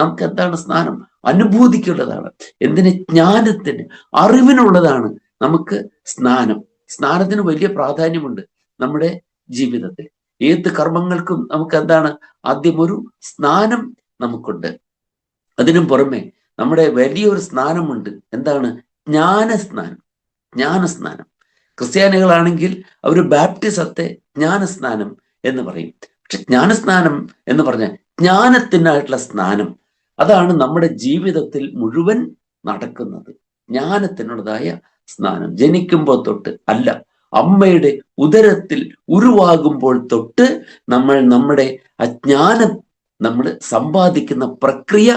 നമുക്ക് എന്താണ്? സ്നാനം അനുഭൂതിക്കുള്ളതാണ്. എന്തിന്? ജ്ഞാനത്തിന്, അറിവിനുള്ളതാണ് നമുക്ക് സ്നാനത്തിന് വലിയ പ്രാധാന്യമുണ്ട് നമ്മുടെ ജീവിതത്തിൽ. ഏത് കർമ്മങ്ങൾക്കും നമുക്ക് എന്താണ്? ആദ്യം ഒരു സ്നാനം നമുക്കുണ്ട്. അതിനും പുറമെ നമ്മുടെ വലിയൊരു സ്നാനമുണ്ട്. എന്താണ്? ജ്ഞാനസ്നാനം. ക്രിസ്ത്യാനികളാണെങ്കിൽ അവർ ബാപ്റ്റിസത്തെ ജ്ഞാനസ്നാനം എന്ന് പറയും. പക്ഷെ ജ്ഞാനസ്നാനം എന്ന് പറഞ്ഞാൽ ജ്ഞാനത്തിനായിട്ടുള്ള സ്നാനം, അതാണ് നമ്മുടെ ജീവിതത്തിൽ മുഴുവൻ നടക്കുന്നത്. ജ്ഞാനത്തിനുള്ളതായ സ്നാനം ജനിക്കുമ്പോൾ തൊട്ട് അല്ല, അമ്മയുടെ ഉദരത്തിൽ ഉരുവാകുമ്പോൾ തൊട്ട് നമ്മുടെ അജ്ഞാനം നമ്മൾ സമ്പാദിക്കുന്ന പ്രക്രിയ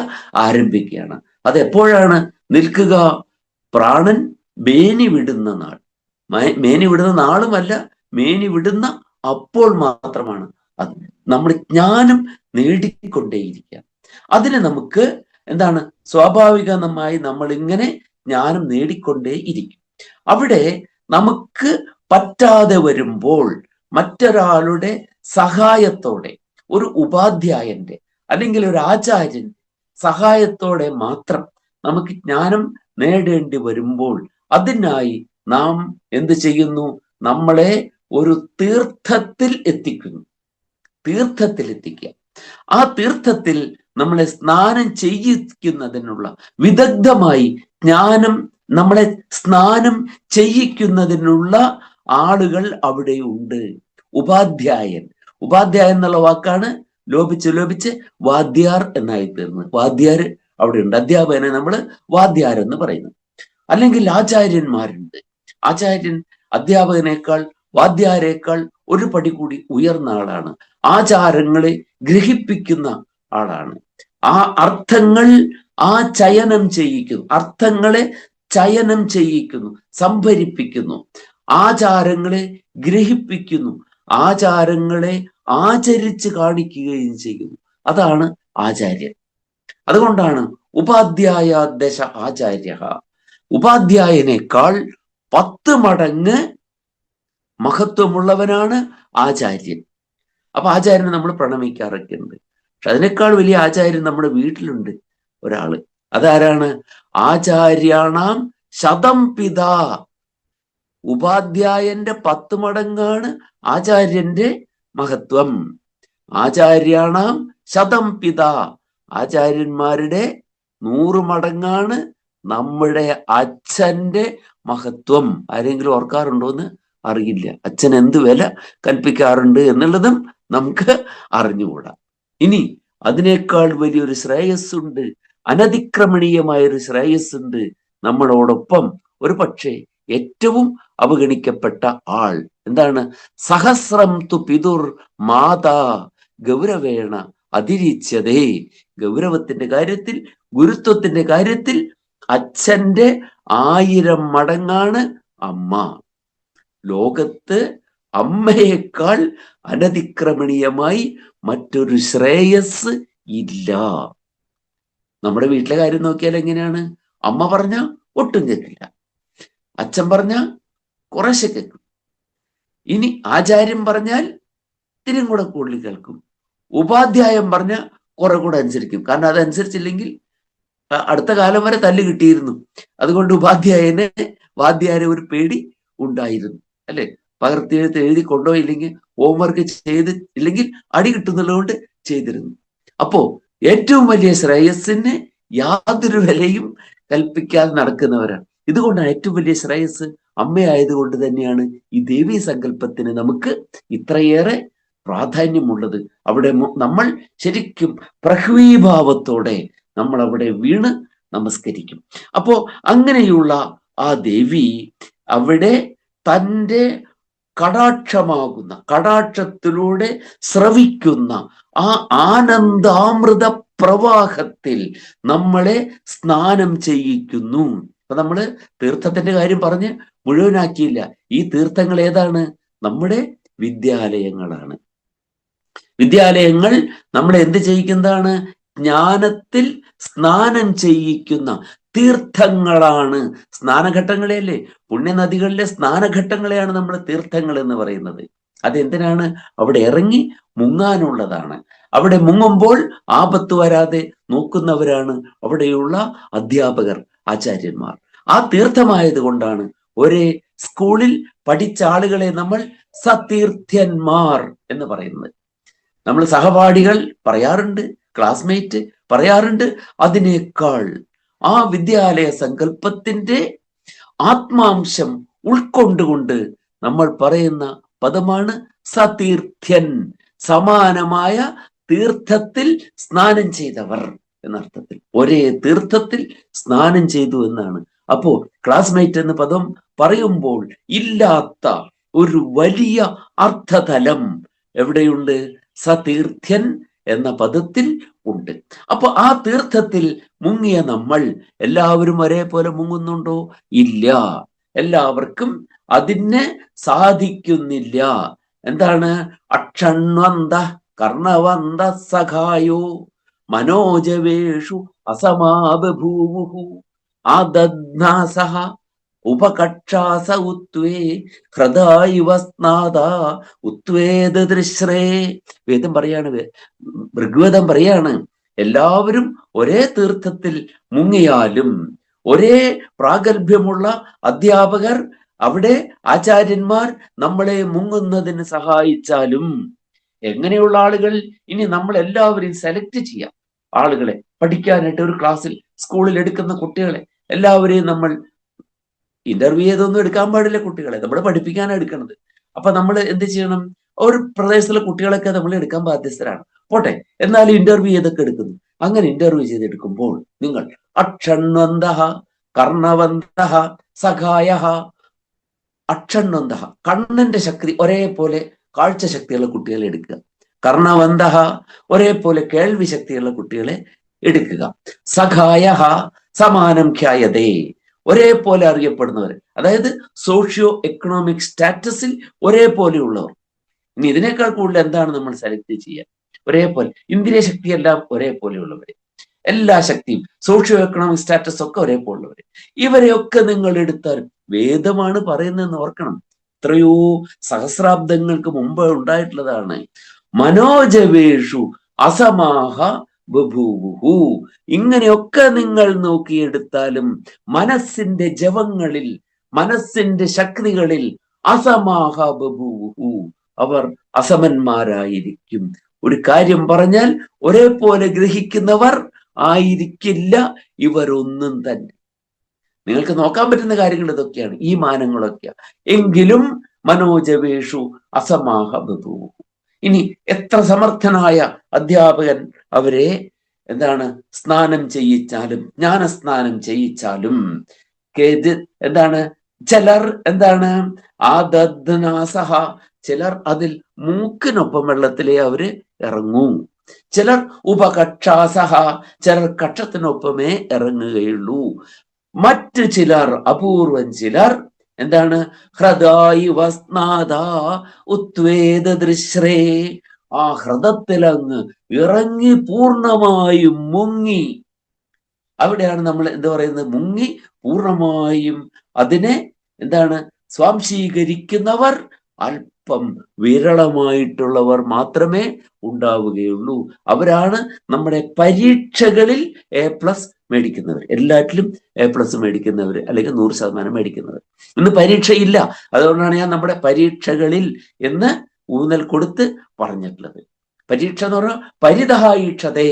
ആരംഭിക്കുകയാണ്. അതെപ്പോഴാണ് നിൽക്കുക? പ്രാണൻ മേനി വിടുന്ന നാൾ. മേനി വിടുന്ന നാളുമല്ല, മേനി വിടുന്ന അപ്പോൾ മാത്രമാണ് അത്. നമ്മൾ ജ്ഞാനം നേടിക്കൊണ്ടേയിരിക്കുക. അതിന് നമുക്ക് എന്താണ്? സ്വാഭാവികമായി നമ്മൾ ഇങ്ങനെ ജ്ഞാനം നേടിക്കൊണ്ടേ ഇരിക്കും. അവിടെ നമുക്ക് പറ്റാതെ വരുമ്പോൾ മറ്റൊരാളുടെ സഹായത്തോടെ, ഒരു ഉപാധ്യായന്റെ അല്ലെങ്കിൽ ഒരു ആചാര്യന്റെ സഹായത്തോടെ മാത്രം നമുക്ക് ജ്ഞാനം നേടേണ്ടി വരുമ്പോൾ അതിനായി നാം എന്ത് ചെയ്യുന്നു? നമ്മളെ ഒരു തീർത്ഥത്തിൽ എത്തിക്കുക. ആ തീർത്ഥത്തിൽ നമ്മളെ സ്നാനം ചെയ്യിക്കുന്നതിനുള്ള വിദഗ്ധമായി നമ്മളെ സ്നാനം ചെയ്യിക്കുന്നതിനുള്ള ആളുകൾ അവിടെ ഉണ്ട്. ഉപാധ്യായൻ എന്നുള്ള വാക്കാണ് ലോപിച്ച് വാദ്യാർ എന്നായി തീർന്നത്. വാദ്യാർ അവിടെ ഉണ്ട്. അധ്യാപകനെ നമ്മൾ വാദ്യാർ എന്ന് പറയുന്നു. അല്ലെങ്കിൽ ആചാര്യന്മാരുണ്ട്. ആചാര്യൻ അധ്യാപകനേക്കാൾ വാദ്യാരേക്കാൾ ഒരു പടി കൂടി ഉയർന്ന ആളാണ്. ആചാരങ്ങളെ ഗ്രഹിപ്പിക്കുന്ന ആളാണ്. ആ അർത്ഥങ്ങൾ അർത്ഥങ്ങളെ ചയനം ചെയ്യിക്കുന്നു, സംഭരിപ്പിക്കുന്നു, ആചാരങ്ങളെ ഗ്രഹിപ്പിക്കുന്നു, ആചാരങ്ങളെ ആചരിച്ച് കാണിക്കുകയും ചെയ്യുന്നു. അതാണ് ആചാര്യൻ. അതുകൊണ്ടാണ് ഉപാധ്യായ ദശ ആചാര്യ, ഉപാധ്യായനേക്കാൾ 10 മടങ്ങ് മഹത്വമുള്ളവനാണ് ആചാര്യൻ. അപ്പൊ ആചാര്യനെ നമ്മൾ പ്രണമിക്കാറൊക്കെ ഉണ്ട്. പക്ഷെ അതിനേക്കാൾ വലിയ ആചാര്യൻ നമ്മുടെ വീട്ടിലുണ്ട് ഒരാള്. അതാരാണ്? ആചാര്യാണാം ശതം പിതാ. ഉപാധ്യായന്റെ 10 മടങ്ങാണ് ആചാര്യന്റെ മഹത്വം. ആചാര്യാണാം ശതം പിതാ. ആചാര്യന്മാരുടെ 100 മടങ്ങാണ് നമ്മുടെ അച്ഛന്റെ മഹത്വം. ആരെങ്കിലും ഓർക്കാറുണ്ടോന്ന് അറിയില്ല. അച്ഛൻ എന്ത് വില കൽപ്പിക്കാറുണ്ട് എന്നുള്ളതും നമുക്ക് അറിഞ്ഞുകൂടാ. ഇനി അതിനേക്കാൾ വലിയൊരു ശ്രേയസ്സുണ്ട്, അനതിക്രമണീയമായൊരു ശ്രേയസ്സുണ്ട് നമ്മളോടൊപ്പം. ഒരു പക്ഷേ ഏറ്റവും അവഗണിക്കപ്പെട്ട ആൾ എന്താണ്? സഹസ്രം തു പിതുർ മാതാ ഗൗരവേണ അതിരിച്ചതേ. ഗൗരവത്തിന്റെ കാര്യത്തിൽ, ഗുരുത്വത്തിന്റെ കാര്യത്തിൽ അച്ഛന്റെ 1000 മടങ്ങാണ് അമ്മ. ലോകത്ത് അമ്മയേക്കാൾ അനതിക്രമണീയമായി മറ്റൊരു ശ്രേയസ് ഇല്ല. നമ്മുടെ വീട്ടിലെ കാര്യം നോക്കിയാൽ എങ്ങനെയാണ്? അമ്മ പറഞ്ഞ ഒട്ടും കേൾക്കില്ല, അച്ഛൻ പറഞ്ഞ കുറേശ്ശെ കേൾക്കും. ഇനി ആചാര്യം പറഞ്ഞാൽ ഇത്തിരി കൂടെ കൂടുതൽ കേൾക്കും, ഉപാധ്യായം പറഞ്ഞാൽ കുറെ കൂടെ അനുസരിക്കും. കാരണം അതനുസരിച്ചില്ലെങ്കിൽ അടുത്ത കാലം വരെ തല്ല് കിട്ടിയിരുന്നു. അതുകൊണ്ട് ഉപാധ്യായനെ വാദ്യാരെ ഒരു പേടി ഉണ്ടായിരുന്നു, അല്ലെ? പകർത്തിയെഴുത്ത് എഴുതി കൊണ്ടുപോയില്ലെങ്കിൽ, ഹോംവർക്ക് ചെയ്ത് ഇല്ലെങ്കിൽ അടി കിട്ടുന്നത് കൊണ്ട് ചെയ്തിരുന്നു. അപ്പോ ഏറ്റവും വലിയ ശ്രേയസ്സിന് യാതൊരു വിലയും കൽപ്പിക്കാതെ നടക്കുന്നവരാണ്. ഇതുകൊണ്ടാണ് ഏറ്റവും വലിയ ശ്രേയസ് അമ്മയായതുകൊണ്ട് തന്നെയാണ് ഈ ദേവീ സങ്കല്പത്തിന് നമുക്ക് ഇത്രയേറെ പ്രാധാന്യമുള്ളത്. അവിടെ നമ്മൾ ശരിക്കും പ്രഹ്വീഭാവത്തോടെ നമ്മൾ അവിടെ വീണ് നമസ്കരിക്കും. അപ്പോ അങ്ങനെയുള്ള ആ ദേവി അവിടെ തൻ്റെ കടാക്ഷമാകുന്ന, കടാക്ഷത്തിലൂടെ സ്രവിക്കുന്ന ആ ആനന്ദാമൃത പ്രവാഹത്തിൽ നമ്മളെ സ്നാനം ചെയ്യിക്കുന്നു. അപ്പൊ നമ്മള് തീർത്ഥത്തിന്റെ കാര്യം പറഞ്ഞ് മുഴുവനാക്കിയില്ല. ഈ തീർത്ഥങ്ങൾ ഏതാണ്? നമ്മുടെ വിദ്യാലയങ്ങളാണ്. വിദ്യാലയങ്ങൾ നമ്മളെ എന്ത് ചെയ്യിക്കുന്നതാണ്? ജ്ഞാനത്തിൽ സ്നാനം ചെയ്യിക്കുന്ന തീർത്ഥങ്ങളാണ്. സ്നാനഘട്ടങ്ങളെയല്ലേ, പുണ്യനദികളിലെ സ്നാനഘട്ടങ്ങളെയാണ് നമ്മൾ തീർത്ഥങ്ങൾ എന്ന് പറയുന്നത്. അതെന്തിനാണ്? അവിടെ ഇറങ്ങി മുങ്ങാനുള്ളതാണ്. അവിടെ മുങ്ങുമ്പോൾ ആപത്ത് വരാതെ നോക്കുന്നവരാണ് അവിടെയുള്ള അധ്യാപകർ, ആചാര്യന്മാർ. ആ തീർത്ഥമായത് കൊണ്ടാണ് ഒരേ സ്കൂളിൽ പഠിച്ച ആളുകളെ നമ്മൾ സതീർത്ഥ്യന്മാർ എന്ന് പറയുന്നത്. നമ്മൾ സഹപാഠികൾ പറയാറുണ്ട്, ക്ലാസ്മേറ്റ് പറയാറുണ്ട്. അതിനേക്കാൾ ആ വിദ്യാലയ സങ്കല്പത്തിന്റെ ആത്മാംശം ഉൾക്കൊണ്ടുകൊണ്ട് നമ്മൾ പറയുന്ന പദമാണ് സതീർത്ഥ്യൻ. സമാനമായ തീർത്ഥത്തിൽ സ്നാനം ചെയ്തവർ എന്നർത്ഥത്തിൽ, ഒരേ തീർത്ഥത്തിൽ സ്നാനം ചെയ്തു എന്നാണ്. അപ്പോ ക്ലാസ്മേറ്റ് എന്ന പദം പറയുമ്പോൾ ഇല്ലാത്ത ഒരു വലിയ അർത്ഥതലം എവിടെയുണ്ട്? സതീർത്ഥ്യൻ എന്ന പദത്തിൽ ഉണ്ട്. അപ്പൊ ആ തീർത്ഥത്തിൽ മുങ്ങിയ നമ്മൾ എല്ലാവരും ഒരേപോലെ മുങ്ങുന്നുണ്ടോ? ഇല്ല, എല്ലാവർക്കും അതിനെ സാധിക്കുന്നില്ല. എന്താണ്? അക്ഷണ്വന്ത കർണവന്ത സഖായോ മനോജവേഷു അസമാബഭൂവുഹു ആദദ്നാസഹ ഉപകക്ഷാസ ഉത്വേ ഹൃദായിവ സ്നാദ ഉത്വേദൃശ്രേ. വേദം പറയാണ്, ഋഗ്വേദം പറയാണ്, എല്ലാവരും ഒരേ തീർത്ഥത്തിൽ മുങ്ങിയാലും, ഒരേ പ്രാഗൽഭ്യമുള്ള അധ്യാപകർ, അവിടെ ആചാര്യന്മാർ നമ്മളെ മുങ്ങുന്നതിന് സഹായിച്ചാലും, എങ്ങനെയുള്ള ആളുകൾ? ഇനി നമ്മൾ എല്ലാവരെയും സെലക്ട് ചെയ്യാം. ആളുകളെ പഠിക്കാനായിട്ട് ഒരു ക്ലാസ്സിൽ, സ്കൂളിൽ എടുക്കുന്ന കുട്ടികളെ എല്ലാവരെയും നമ്മൾ ഇന്റർവ്യൂ ചെയ്തൊന്നും എടുക്കാൻ പാടില്ല. കുട്ടികളെ നമ്മൾ പഠിപ്പിക്കാനാണ് എടുക്കുന്നത്. അപ്പൊ നമ്മൾ എന്ത് ചെയ്യണം? ഒരു പ്രദേശത്തുള്ള കുട്ടികളൊക്കെ നമ്മൾ എടുക്കാൻ ബാധ്യസ്ഥരാണ്. പോട്ടെ, എന്നാലും ഇന്റർവ്യൂ ചെയ്തൊക്കെ എടുക്കുന്നു. അങ്ങനെ ഇന്റർവ്യൂ ചെയ്തെടുക്കുമ്പോൾ നിങ്ങൾ അക്ഷണ്വന്തഃ കർണവന്തഃ സഖായഃ. അക്ഷണ്വന്തഃ, കണ്ണിന്റെ ശക്തി ഒരേപോലെ കാഴ്ച ശക്തിയുള്ള കുട്ടികളെ എടുക്കുക. കർണവന്തഃ, ഒരേപോലെ കേൾവി ശക്തിയുള്ള കുട്ടികളെ എടുക്കുക. സഖായഃ, സമാനം ഖ്യായതേ, ഒരേപോലെ അറിയപ്പെടുന്നവർ, അതായത് സോഷ്യോ എക്കണോമിക് സ്റ്റാറ്റസിൽ ഒരേപോലെയുള്ളവർ. ഇനി ഇതിനേക്കാൾ കൂടുതൽ എന്താണ് നമ്മൾ സെലക്ട് ചെയ്യുക? ഒരേപോലെ ഇന്ദ്രിയ ശക്തിയെല്ലാം ഒരേപോലെയുള്ളവര്, എല്ലാ ശക്തിയും സോഷ്യോ എക്കണോമിക് സ്റ്റാറ്റസ് ഒക്കെ ഒരേപോലുള്ളവര്. ഇവരെയൊക്കെ നിങ്ങൾ എടുത്താൽ വേദമാണ് പറയുന്നതെന്ന് ഓർക്കണം. എത്രയോ സഹസ്രാബ്ദങ്ങൾക്ക് മുമ്പ് ഉണ്ടായിട്ടുള്ളതാണ്. മനോജവേഷു അസമാഹ ബഭൂവുഹു. ഇങ്ങനെയൊക്കെ നിങ്ങൾ നോക്കിയെടുത്താലും മനസ്സിന്റെ ജവങ്ങളിൽ, മനസ്സിന്റെ ശക്തികളിൽ അസമാഹ ബഭൂവുഹു, അവർ അസമന്മാരായിരിക്കും. ഒരു കാര്യം പറഞ്ഞാൽ ഒരേപോലെ ഗ്രഹിക്കുന്നവർ ആയിരിക്കില്ല ഇവരൊന്നും തന്നെ. നിങ്ങൾക്ക് നോക്കാൻ പറ്റുന്ന കാര്യങ്ങൾ ഇതൊക്കെയാണ്, ഈ മാനങ്ങളൊക്കെയാണ്. എങ്കിലും മനോജവേഷു അസമാഹ ബഭൂവുഹു. ഇനി എത്ര സമർത്ഥനായ അധ്യാപകൻ അവരെ സ്നാനം ചെയ്യിച്ചാലും, ജ്ഞാനസ്നാനം ചെയ്യിച്ചാലും എന്താണ്? ചിലർ ആദദ്നാസഹ, ചിലർ അതിൽ മൂക്കിനൊപ്പം വെള്ളത്തിലേ അവര് ഇറങ്ങൂ. ചിലർ ഉപകക്ഷാസഹ, ചിലർ കക്ഷത്തിനൊപ്പമേ ഇറങ്ങുകയുള്ളൂ. മറ്റു ചിലർ, അപൂർവം ചിലർ ഹൃദായി വസ്നാദ ഉത്വേദൃശ്രേ, ആ ഹൃദത്തിലങ്ങ് ഇറങ്ങി പൂർണ്ണമായും മുങ്ങി. അവിടെയാണ് നമ്മൾ പറയുന്നത്? മുങ്ങി പൂർണ്ണമായും അതിനെ സ്വാംശീകരിക്കുന്നവർ അല്പം വിരളമായിട്ടുള്ളവർ മാത്രമേ ഉണ്ടാവുകയുള്ളൂ. അവരാണ് നമ്മുടെ പരീക്ഷകളിൽ A+ മേടിക്കുന്നവർ, എല്ലാറ്റിലും A+ മേടിക്കുന്നവർ, അല്ലെങ്കിൽ 100% മേടിക്കുന്നവർ. ഇന്ന് പരീക്ഷയില്ല, അതുകൊണ്ടാണ് ഞാൻ നമ്മുടെ പരീക്ഷകളിൽ എന്ന് ഊന്നൽ കൊടുത്ത് പറഞ്ഞിട്ടുള്ളത്. പരീക്ഷ എന്ന് പറഞ്ഞാൽ പരിതഹായിക്ഷതേ,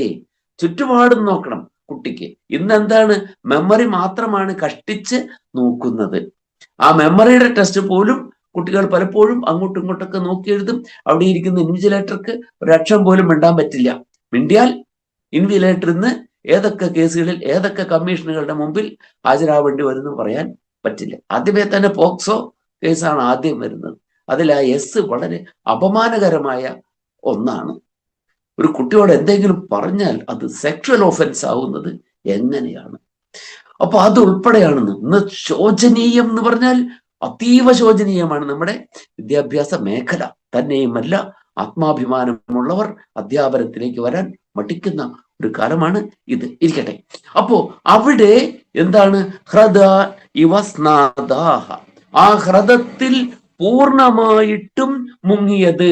ചുറ്റുപാടും നോക്കണം കുട്ടിക്ക്. ഇന്ന് എന്താണ്, മെമ്മറി മാത്രമാണ് കഷ്ടിച്ച് നോക്കുന്നത്. ആ മെമ്മറിയുടെ ടെസ്റ്റ് പോലും കുട്ടികൾ പലപ്പോഴും അങ്ങോട്ടും ഇങ്ങോട്ടൊക്കെ നോക്കി എഴുതും. അവിടെ ഇരിക്കുന്ന ഇൻവിജിലേറ്റർക്ക് ഒരക്ഷരം പോലും മിണ്ടാൻ പറ്റില്ല. മിണ്ടിയാൽ ഇൻവിജിലേറ്ററിന്ന് ഏതൊക്കെ കേസുകളിൽ ഏതൊക്കെ കമ്മീഷനുകളുടെ മുമ്പിൽ ഹാജരാവേണ്ടി വരുന്നു പറയാൻ പറ്റില്ല. ആദ്യമേ തന്നെ പോക്സോ കേസാണ് ആദ്യം വരുന്നത്. അതിൽ ആ എസ് വളരെ അപമാനകരമായ ഒന്നാണ്. ഒരു കുട്ടിയോട് എന്തെങ്കിലും പറഞ്ഞാൽ അത് സെക്ഷൽ ഓഫൻസ് ആവുന്നത് എങ്ങനെയാണ്? അപ്പൊ അത് ഉൾപ്പെടെയാണെന്ന്. ഇന്ന് ശോചനീയം എന്ന് പറഞ്ഞാൽ അതീവ ശോചനീയമാണ് നമ്മുടെ വിദ്യാഭ്യാസ മേഖല. തന്നെയുമല്ല, ആത്മാഭിമാനമുള്ളവർ അധ്യാപനത്തിലേക്ക് വരാൻ മടിക്കുന്ന ഒരു കാലമാണ് ഇത്. ഇരിക്കട്ടെ. അപ്പോ അവിടെ എന്താണ്, ഹ്രദ ഇവ സ്നാദാഹ, ആ ഹ്രദത്തിൽ പൂർണ്ണമായിട്ടും മുങ്ങിയത്.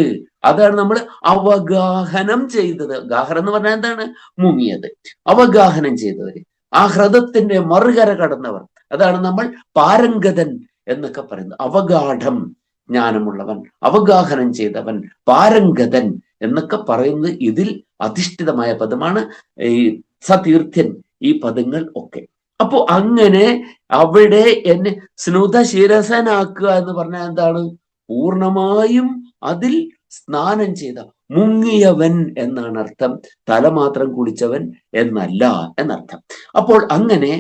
അതാണ് നമ്മൾ അവഗാഹനം ചെയ്തത്. ഗാഹനം എന്ന് പറഞ്ഞാൽ എന്താണ്, മുങ്ങിയത്, അവഗാഹനം ചെയ്തവര്, ആ ഹ്രദത്തിന്റെ മറുകര കടന്നവർ. അതാണ് നമ്മൾ പാരംഗതൻ എന്നൊക്കെ പറയുന്നത്. അവഗാഠം ജ്ഞാനമുള്ളവൻ, അവഗാഹനം ചെയ്തവൻ, പാരംഗതൻ എന്നൊക്കെ പറയുന്നത് ഇതിൽ അധിഷ്ഠിതമായ പദമാണ് ഈ സതീർത്ഥ്യൻ, ഈ പദങ്ങൾ ഒക്കെ. അപ്പോ അങ്ങനെ അവിടെ എന്നെ സ്നുത ശിരസനാക്കുക എന്ന് പറഞ്ഞാൽ എന്താണ്, പൂർണ്ണമായും അതിൽ സ്നാനം ചെയ്ത, മുങ്ങിയവൻ എന്നാണ് അർത്ഥം. തല മാത്രം കുളിച്ചവൻ എന്നല്ല എന്നർത്ഥം. അപ്പോൾ അങ്ങനെ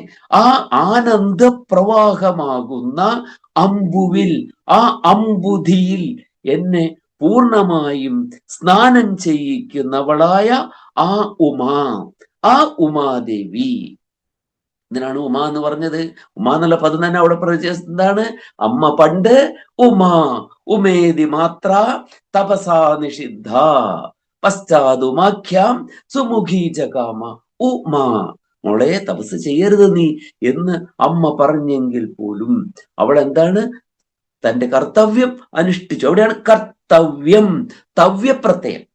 ആ ആനന്ദ പ്രവാഹമാകുന്ന അമ്പുവിൽ, ആ അമ്പുധിയിൽ എന്നെ പൂർണ്ണമായും സ്നാനം ചെയ്യിക്കുന്നവളായ ആ ഉമാ, ആ ഉമാദേവി. ഇതിനാണ് ഉമ എന്ന് പറഞ്ഞത്. ഉമ എന്നുള്ള പദം തന്നെ അവിടെ പ്രചരിച്ചത് എന്താണ്, അമ്മ പണ്ട് ഉമാ ഉമേതി മാത്ര തപസാ നിഷിദ്ധ പശ്ചാതുമാഖ്യാം സുമുഖീ ജകാമ ഉമാ. മോളെ, തപസ് ചെയ്യരുത് നീ എന്ന് അമ്മ പറഞ്ഞെങ്കിൽ പോലും അവൾ എന്താണ്, തന്റെ കർത്തവ്യം അനുഷ്ഠിച്ചു. അവിടെയാണ് കർത്തവ്യം, തവ്യപ്രത്യയം.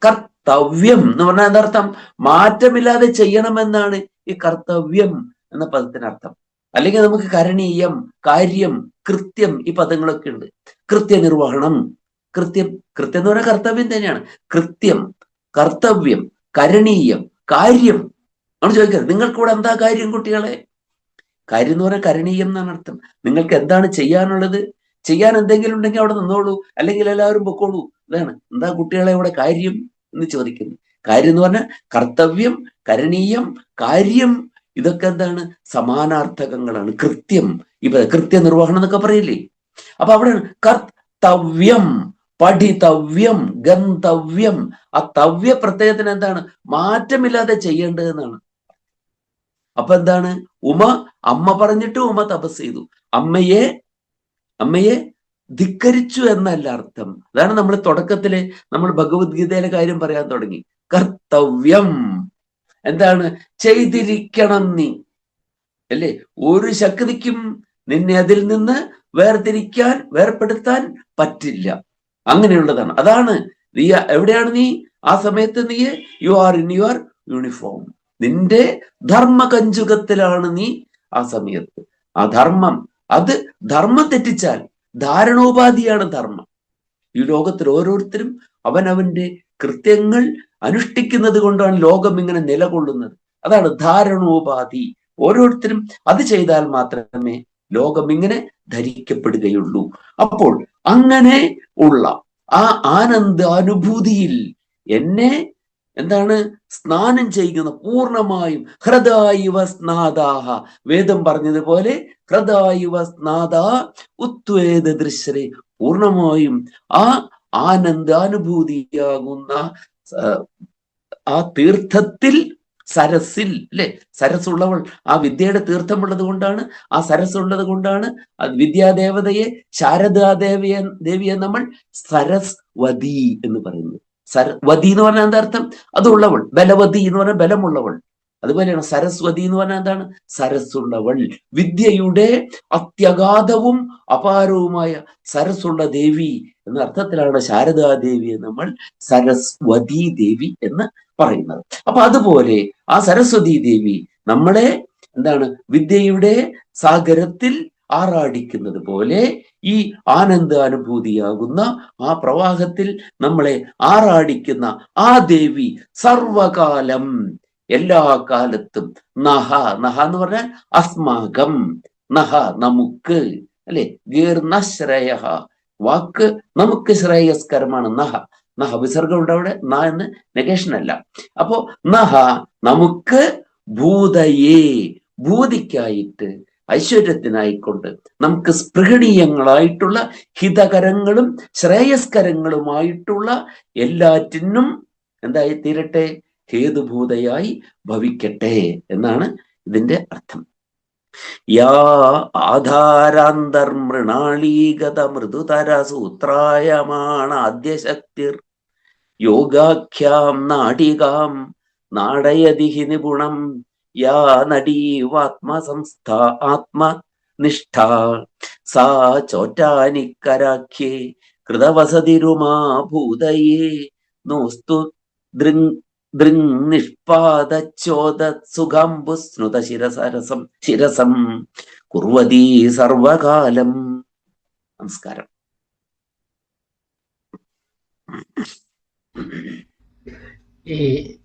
കർത്തവ്യം എന്ന് പറഞ്ഞാൽ എന്താർത്ഥം, മാറ്റമില്ലാതെ ചെയ്യണമെന്നാണ് ഈ കർത്തവ്യം എന്ന പദത്തിനർത്ഥം. അല്ലെങ്കിൽ നമുക്ക് കരണീയം, കാര്യം, കൃത്യം, ഈ പദങ്ങളൊക്കെ ഉണ്ട്. കൃത്യനിർവഹണം, കൃത്യം എന്ന് പറഞ്ഞാൽ കർത്തവ്യം തന്നെയാണ്. കൃത്യം, കർത്തവ്യം, കരണീയം, കാര്യം. നമ്മൾ ചോദിക്കുന്നത്, നിങ്ങൾക്കിവിടെ എന്താ കാര്യം കുട്ടികളെ? കാര്യം എന്ന് പറഞ്ഞാൽ കരണീയം എന്നാണ് അർത്ഥം. നിങ്ങൾക്ക് എന്താണ് ചെയ്യാനുള്ളത്? ചെയ്യാൻ എന്തെങ്കിലും ഉണ്ടെങ്കിൽ അവിടെ നിന്നോളൂ, അല്ലെങ്കിൽ എല്ലാവരും പൊക്കോളൂ. ഇതാണ് എന്താ കുട്ടികളെ ഇവിടെ കാര്യം എന്ന് ചോദിക്കുന്നു. കാര്യം എന്ന് പറഞ്ഞാൽ കർത്തവ്യം, കരണീയം, കാര്യം, ഇതൊക്കെ എന്താണ്, സമാനാർത്ഥകങ്ങളാണ്. കൃത്യം, ഇപ്പൊ കൃത്യനിർവഹണം എന്നൊക്കെ പറയില്ലേ. അപ്പൊ അവിടെയാണ് കർത്തവ്യം, പഠിതവ്യം, ഗന്തവ്യം. ആ തവ്യ പ്രത്യയത്തിന് എന്താണ്, മാറ്റമില്ലാതെ ചെയ്യേണ്ടതെന്നാണ്. അപ്പൊ എന്താണ്, ഉമ, അമ്മ പറഞ്ഞിട്ട് ഉമ തപസ് ചെയ്തു. അമ്മയെ ധിക്കരിച്ചു എന്നല്ല അർത്ഥം. അതാണ് നമ്മൾ തുടക്കത്തില് നമ്മൾ ഭഗവത്ഗീതയിലെ കാര്യം പറയാൻ തുടങ്ങി. കർത്തവ്യം എന്താണ്, ചെയ്തിരിക്കണം നീ, അല്ലേ? ഒരു ശക്തിക്കും നിന്നെ അതിൽ നിന്ന് വേർപെടുത്താൻ പറ്റില്ല. അങ്ങനെയുള്ളതാണ്. അതാണ് നീ എവിടെയാണ്, നീ ആ സമയത്ത് നീ you are in your uniform, നിന്റെ ധർമ്മകഞ്ചുകത്തിലാണ് നീ ആ സമയത്ത്. ആ ധർമ്മം, അത് ധർമ്മം തെറ്റിച്ചാൽ ധാരണോപാധിയാണ് ധർമ്മം. ഈ ലോകത്തിൽ ഓരോരുത്തരും അവനവന്റെ കൃത്യങ്ങൾ അനുഷ്ഠിക്കുന്നത് കൊണ്ടാണ് ലോകം ഇങ്ങനെ നിലകൊള്ളുന്നത്. അതാണ് ധാരണോപാധി. ഓരോരുത്തരും അത് ചെയ്താൽ മാത്രമേ ലോകം ഇങ്ങനെ ധരിക്കപ്പെടുകയുള്ളൂ. അപ്പോൾ അങ്ങനെ ഉള്ള ആ ആനന്ദ അനുഭൂതിയിൽ എന്നെ എന്താണ്, സ്നാനം ചെയ്യുന്ന പൂർണ്ണമായും. ഹൃദായിവ സ്നാദാഹ, വേദം പറഞ്ഞതുപോലെ ഹൃദായിവ സ്നാദാ ഉത്വേദ ദൃശ്യരെ, പൂർണ്ണമായും ആ ആനന്ദാനുഭൂതിയാകുന്ന ആ തീർത്ഥത്തിൽ, സരസിൽ, അല്ലെ? സരസുള്ളവൾ, ആ വിദ്യയുടെ തീർത്ഥമുള്ളത് കൊണ്ടാണ്, ആ സരസുള്ളത് കൊണ്ടാണ് വിദ്യാദേവതയെ, ശാരദാദേവിയെ നമ്മൾ സരസ്വതി എന്ന് പറയുന്നത്. വതി എന്ന് പറഞ്ഞാൽ എന്താ അർത്ഥം? അതുള്ളവൾ. ബലവതി എന്ന് പറഞ്ഞാൽ ബലമുള്ളവൾ. അതുപോലെയാണ് സരസ്വതി എന്ന് പറഞ്ഞാൽ എന്താണ്? സരസ്സുള്ളവൾ, വിദ്യയുടെ അത്യഗാധവും അപാരവുമായ സരസ്സുള്ള ദേവി എന്ന അർത്ഥത്തിലാണ് ശാരദാദേവിയെ നമ്മൾ സരസ്വതി ദേവി എന്ന് പറയുന്നത്. അപ്പൊ അതുപോലെ ആ സരസ്വതി ദേവി നമ്മളെ എന്താണ് വിദ്യയുടെ സാഗരത്തിൽ ആറാടിക്കുന്നത് പോലെ ഈ ആനന്ദാനുഭൂതിയാകുന്ന ആ പ്രവാഹത്തിൽ നമ്മളെ ആറാടിക്കുന്ന ആ ദേവി സർവകാലം, എല്ലാ കാലത്തും, നഹ, നഹ എന്ന് പറഞ്ഞാൽ അസ്മാകം, നഹ നമുക്ക്, അല്ലെ, ഗീർണശ്രയ, വാക്ക് നമുക്ക് ശ്രേയസ്കരമാണ്. നഹ, നഹ വിസർഗം ഉണ്ട് അവിടെ, ന എന്ന് നെഗേഷൻ അല്ല. അപ്പോ നഹ നമുക്ക്, ഭൂതയേ ഭൂതിക്കായിട്ട്, ഐശ്വര്യത്തിനായിക്കൊണ്ട്, നമുക്ക് സ്പൃഹണീയങ്ങളായിട്ടുള്ള ഹിതകരങ്ങളും ശ്രേയസ്കരങ്ങളുമായിട്ടുള്ള എല്ലാറ്റിനും എന്തായി തീരട്ടെ, ഹേതുഭൂതയായി ഭവിക്കട്ടെ എന്നാണ് ഇതിന്റെ അർത്ഥം. യാ ആധാരാന്തർമൃണാളീഗത മൃദുതര സൂത്രായമാണ ആദ്യശക്തിർ യോഗാഖ്യാം നാടികാം നാടയതി നിപുണം യാ നടീവാത്മസംസ്ഥ ആത്മനിഷ്ഠ സാ ചോറ്റാനിക്കരാഖ്യേ കൃതവസതിരുമാ ഭൂതയേ നോസ്തു ദൃങ്നിഷ്പാദച്ചോദ സുഖാംബുസ്നുത ശിരസം കുർവതീ സർവകാലം. നമസ്കാരം. ഈ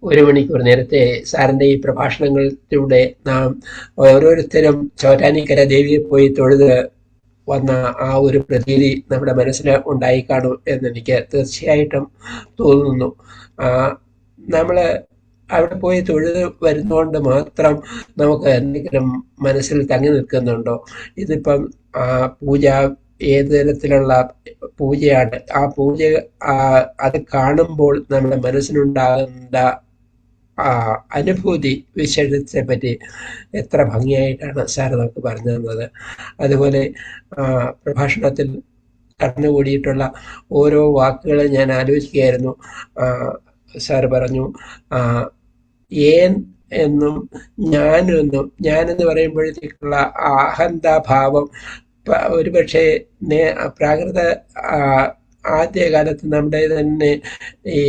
1 മണിക്കൂർ നേരത്തെ സാറിന്റെ ഈ പ്രഭാഷണങ്ങളിലൂടെ നാം ഓരോരുത്തരും ചോറ്റാനിക്കര ദേവിയെ പോയി തൊഴുത് വന്ന ആ ഒരു പ്രതീതി നമ്മുടെ മനസ്സിൽ ഉണ്ടായി കാണും എന്നെനിക്ക് തീർച്ചയായിട്ടും തോന്നുന്നു. നമ്മൾ അവിടെ പോയി തൊഴുത് വരുന്നതുകൊണ്ട് മാത്രം നമുക്ക് എന്തെങ്കിലും മനസ്സിൽ തങ്ങി നിൽക്കുന്നുണ്ടോ? ഇതിപ്പം പൂജ ഏത് തരത്തിലുള്ള പൂജയാണ്, ആ പൂജ അത് കാണുമ്പോൾ നമ്മുടെ മനസ്സിനുണ്ടാകുന്ന അനുഭൂതി വിശേഷത്തെ പറ്റി എത്ര ഭംഗിയായിട്ടാണ് സാർ നമുക്ക് പറഞ്ഞു തന്നത്. അതുപോലെ പ്രഭാഷണത്തിൽ കടന്നുകൂടിയിട്ടുള്ള ഓരോ വാക്കുകളും ഞാൻ ആലോചിക്കുകയായിരുന്നു. സാർ പറഞ്ഞു ഏൻ എന്നും ഞാനെന്നും, ഞാനെന്ന് പറയുമ്പോഴത്തേക്കുള്ള അഹന്താഭാവം ഒരുപക്ഷെ പ്രാകൃത ആദ്യകാലത്ത് നമ്മുടെ തന്നെ ഈ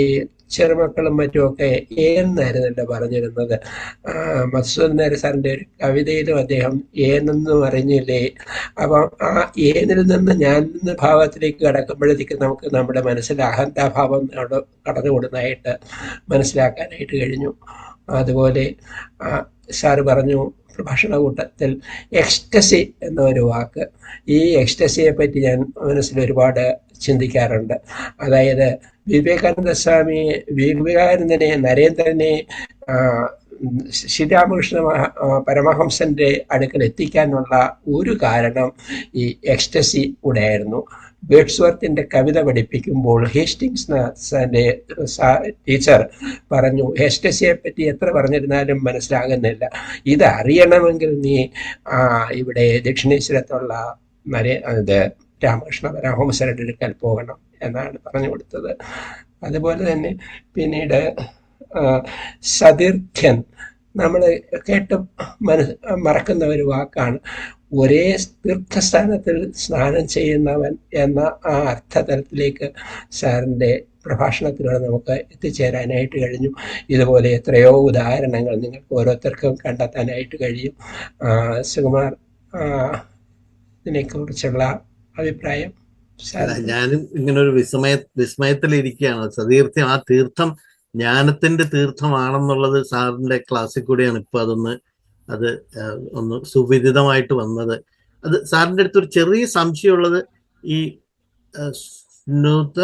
ചെറുമക്കളും മറ്റുമൊക്കെ ഏന്നായിരുന്നല്ലോ പറഞ്ഞിരുന്നത്. മധുസൂദൻ നായർ സാറിൻ്റെ ഒരു കവിതയിലും അദ്ദേഹം ഏനെന്നും അറിഞ്ഞില്ലേ. അപ്പം ആ ഏനിൽ നിന്ന് ഞാൻ എന്ന ഭാവത്തിലേക്ക് കടക്കുമ്പോഴത്തേക്ക് നമുക്ക് നമ്മുടെ മനസ്സിൽ അഹന്താഭാവം കടന്നുകൂടുന്നതായിട്ട് മനസ്സിലാക്കാനായിട്ട് കഴിഞ്ഞു. അതുപോലെ സാറ് പറഞ്ഞു പ്രഭാഷണ കൂട്ടത്തിൽ എക്സ്റ്റസി എന്നൊരു വാക്ക്. ഈ എക്സ്റ്റസിയെ പറ്റി ഞാൻ മനസ്സിൽ ഒരുപാട് ചിന്തിക്കാറുണ്ട്. അതായത് വിവേകാനന്ദനെ, നരേന്ദ്രനെ ശ്രീരാമകൃഷ്ണ പരമഹംസന്റെ അടുക്കൽ എത്തിക്കാനുള്ള ഒരു കാരണം ഈ എക്സ്റ്റസി കൂടെയായിരുന്നു. വേഡ്സ്വർത്തിന്റെ കവിത പഠിപ്പിക്കുമ്പോൾ ഹേസ്റ്റിങ്സിന്റെ ടീച്ചർ പറഞ്ഞു, എക്സ്റ്റസിയെ പറ്റി എത്ര പറഞ്ഞിരുന്നാലും മനസ്സിലാകുന്നില്ല, ഇത് അറിയണമെങ്കിൽ നീ ഇവിടെ ദക്ഷിണേശ്വരത്തുള്ള രാമകൃഷ്ണ പരമഹംസരുടെ അടുക്കൽ പോകണം എന്നാണ് പറഞ്ഞു കൊടുത്തത്. അതുപോലെ തന്നെ പിന്നീട് സതീർത്ഥ്യൻ, നമ്മൾ കേട്ട് മറക്കുന്ന ഒരു വാക്കാണ്. ഒരേ തീർത്ഥസ്ഥാനത്തിൽ സ്നാനം ചെയ്യുന്നവൻ എന്ന ആ അർത്ഥതലത്തിലേക്ക് സാറിൻ്റെ പ്രഭാഷണത്തിലൂടെ നമുക്ക് എത്തിച്ചേരാനായിട്ട് കഴിഞ്ഞു. ഇതുപോലെ എത്രയോ ഉദാഹരണങ്ങൾ നിങ്ങൾക്ക് ഓരോരുത്തർക്കും കണ്ടെത്താനായിട്ട് കഴിയും. സുകുമാർ, ഇതിനെക്കുറിച്ചുള്ള അഭിപ്രായം? ഞാനും ഇങ്ങനെ ഒരു വിസ്മയത്തിലിരിക്കുകയാണ്. സതീർത്ഥ്യം, ആ തീർത്ഥം ജ്ഞാനത്തിന്റെ തീർത്ഥമാണെന്നുള്ളത് സാറിന്റെ ക്ലാസ്സിൽ കൂടെയാണ് ഇപ്പൊ അത് ഒന്ന് സുവിദിതമായിട്ട് വന്നത്. അത് സാറിന്റെ അടുത്ത് ഒരു ചെറിയ സംശയമുള്ളത്, ഈ സ്നുത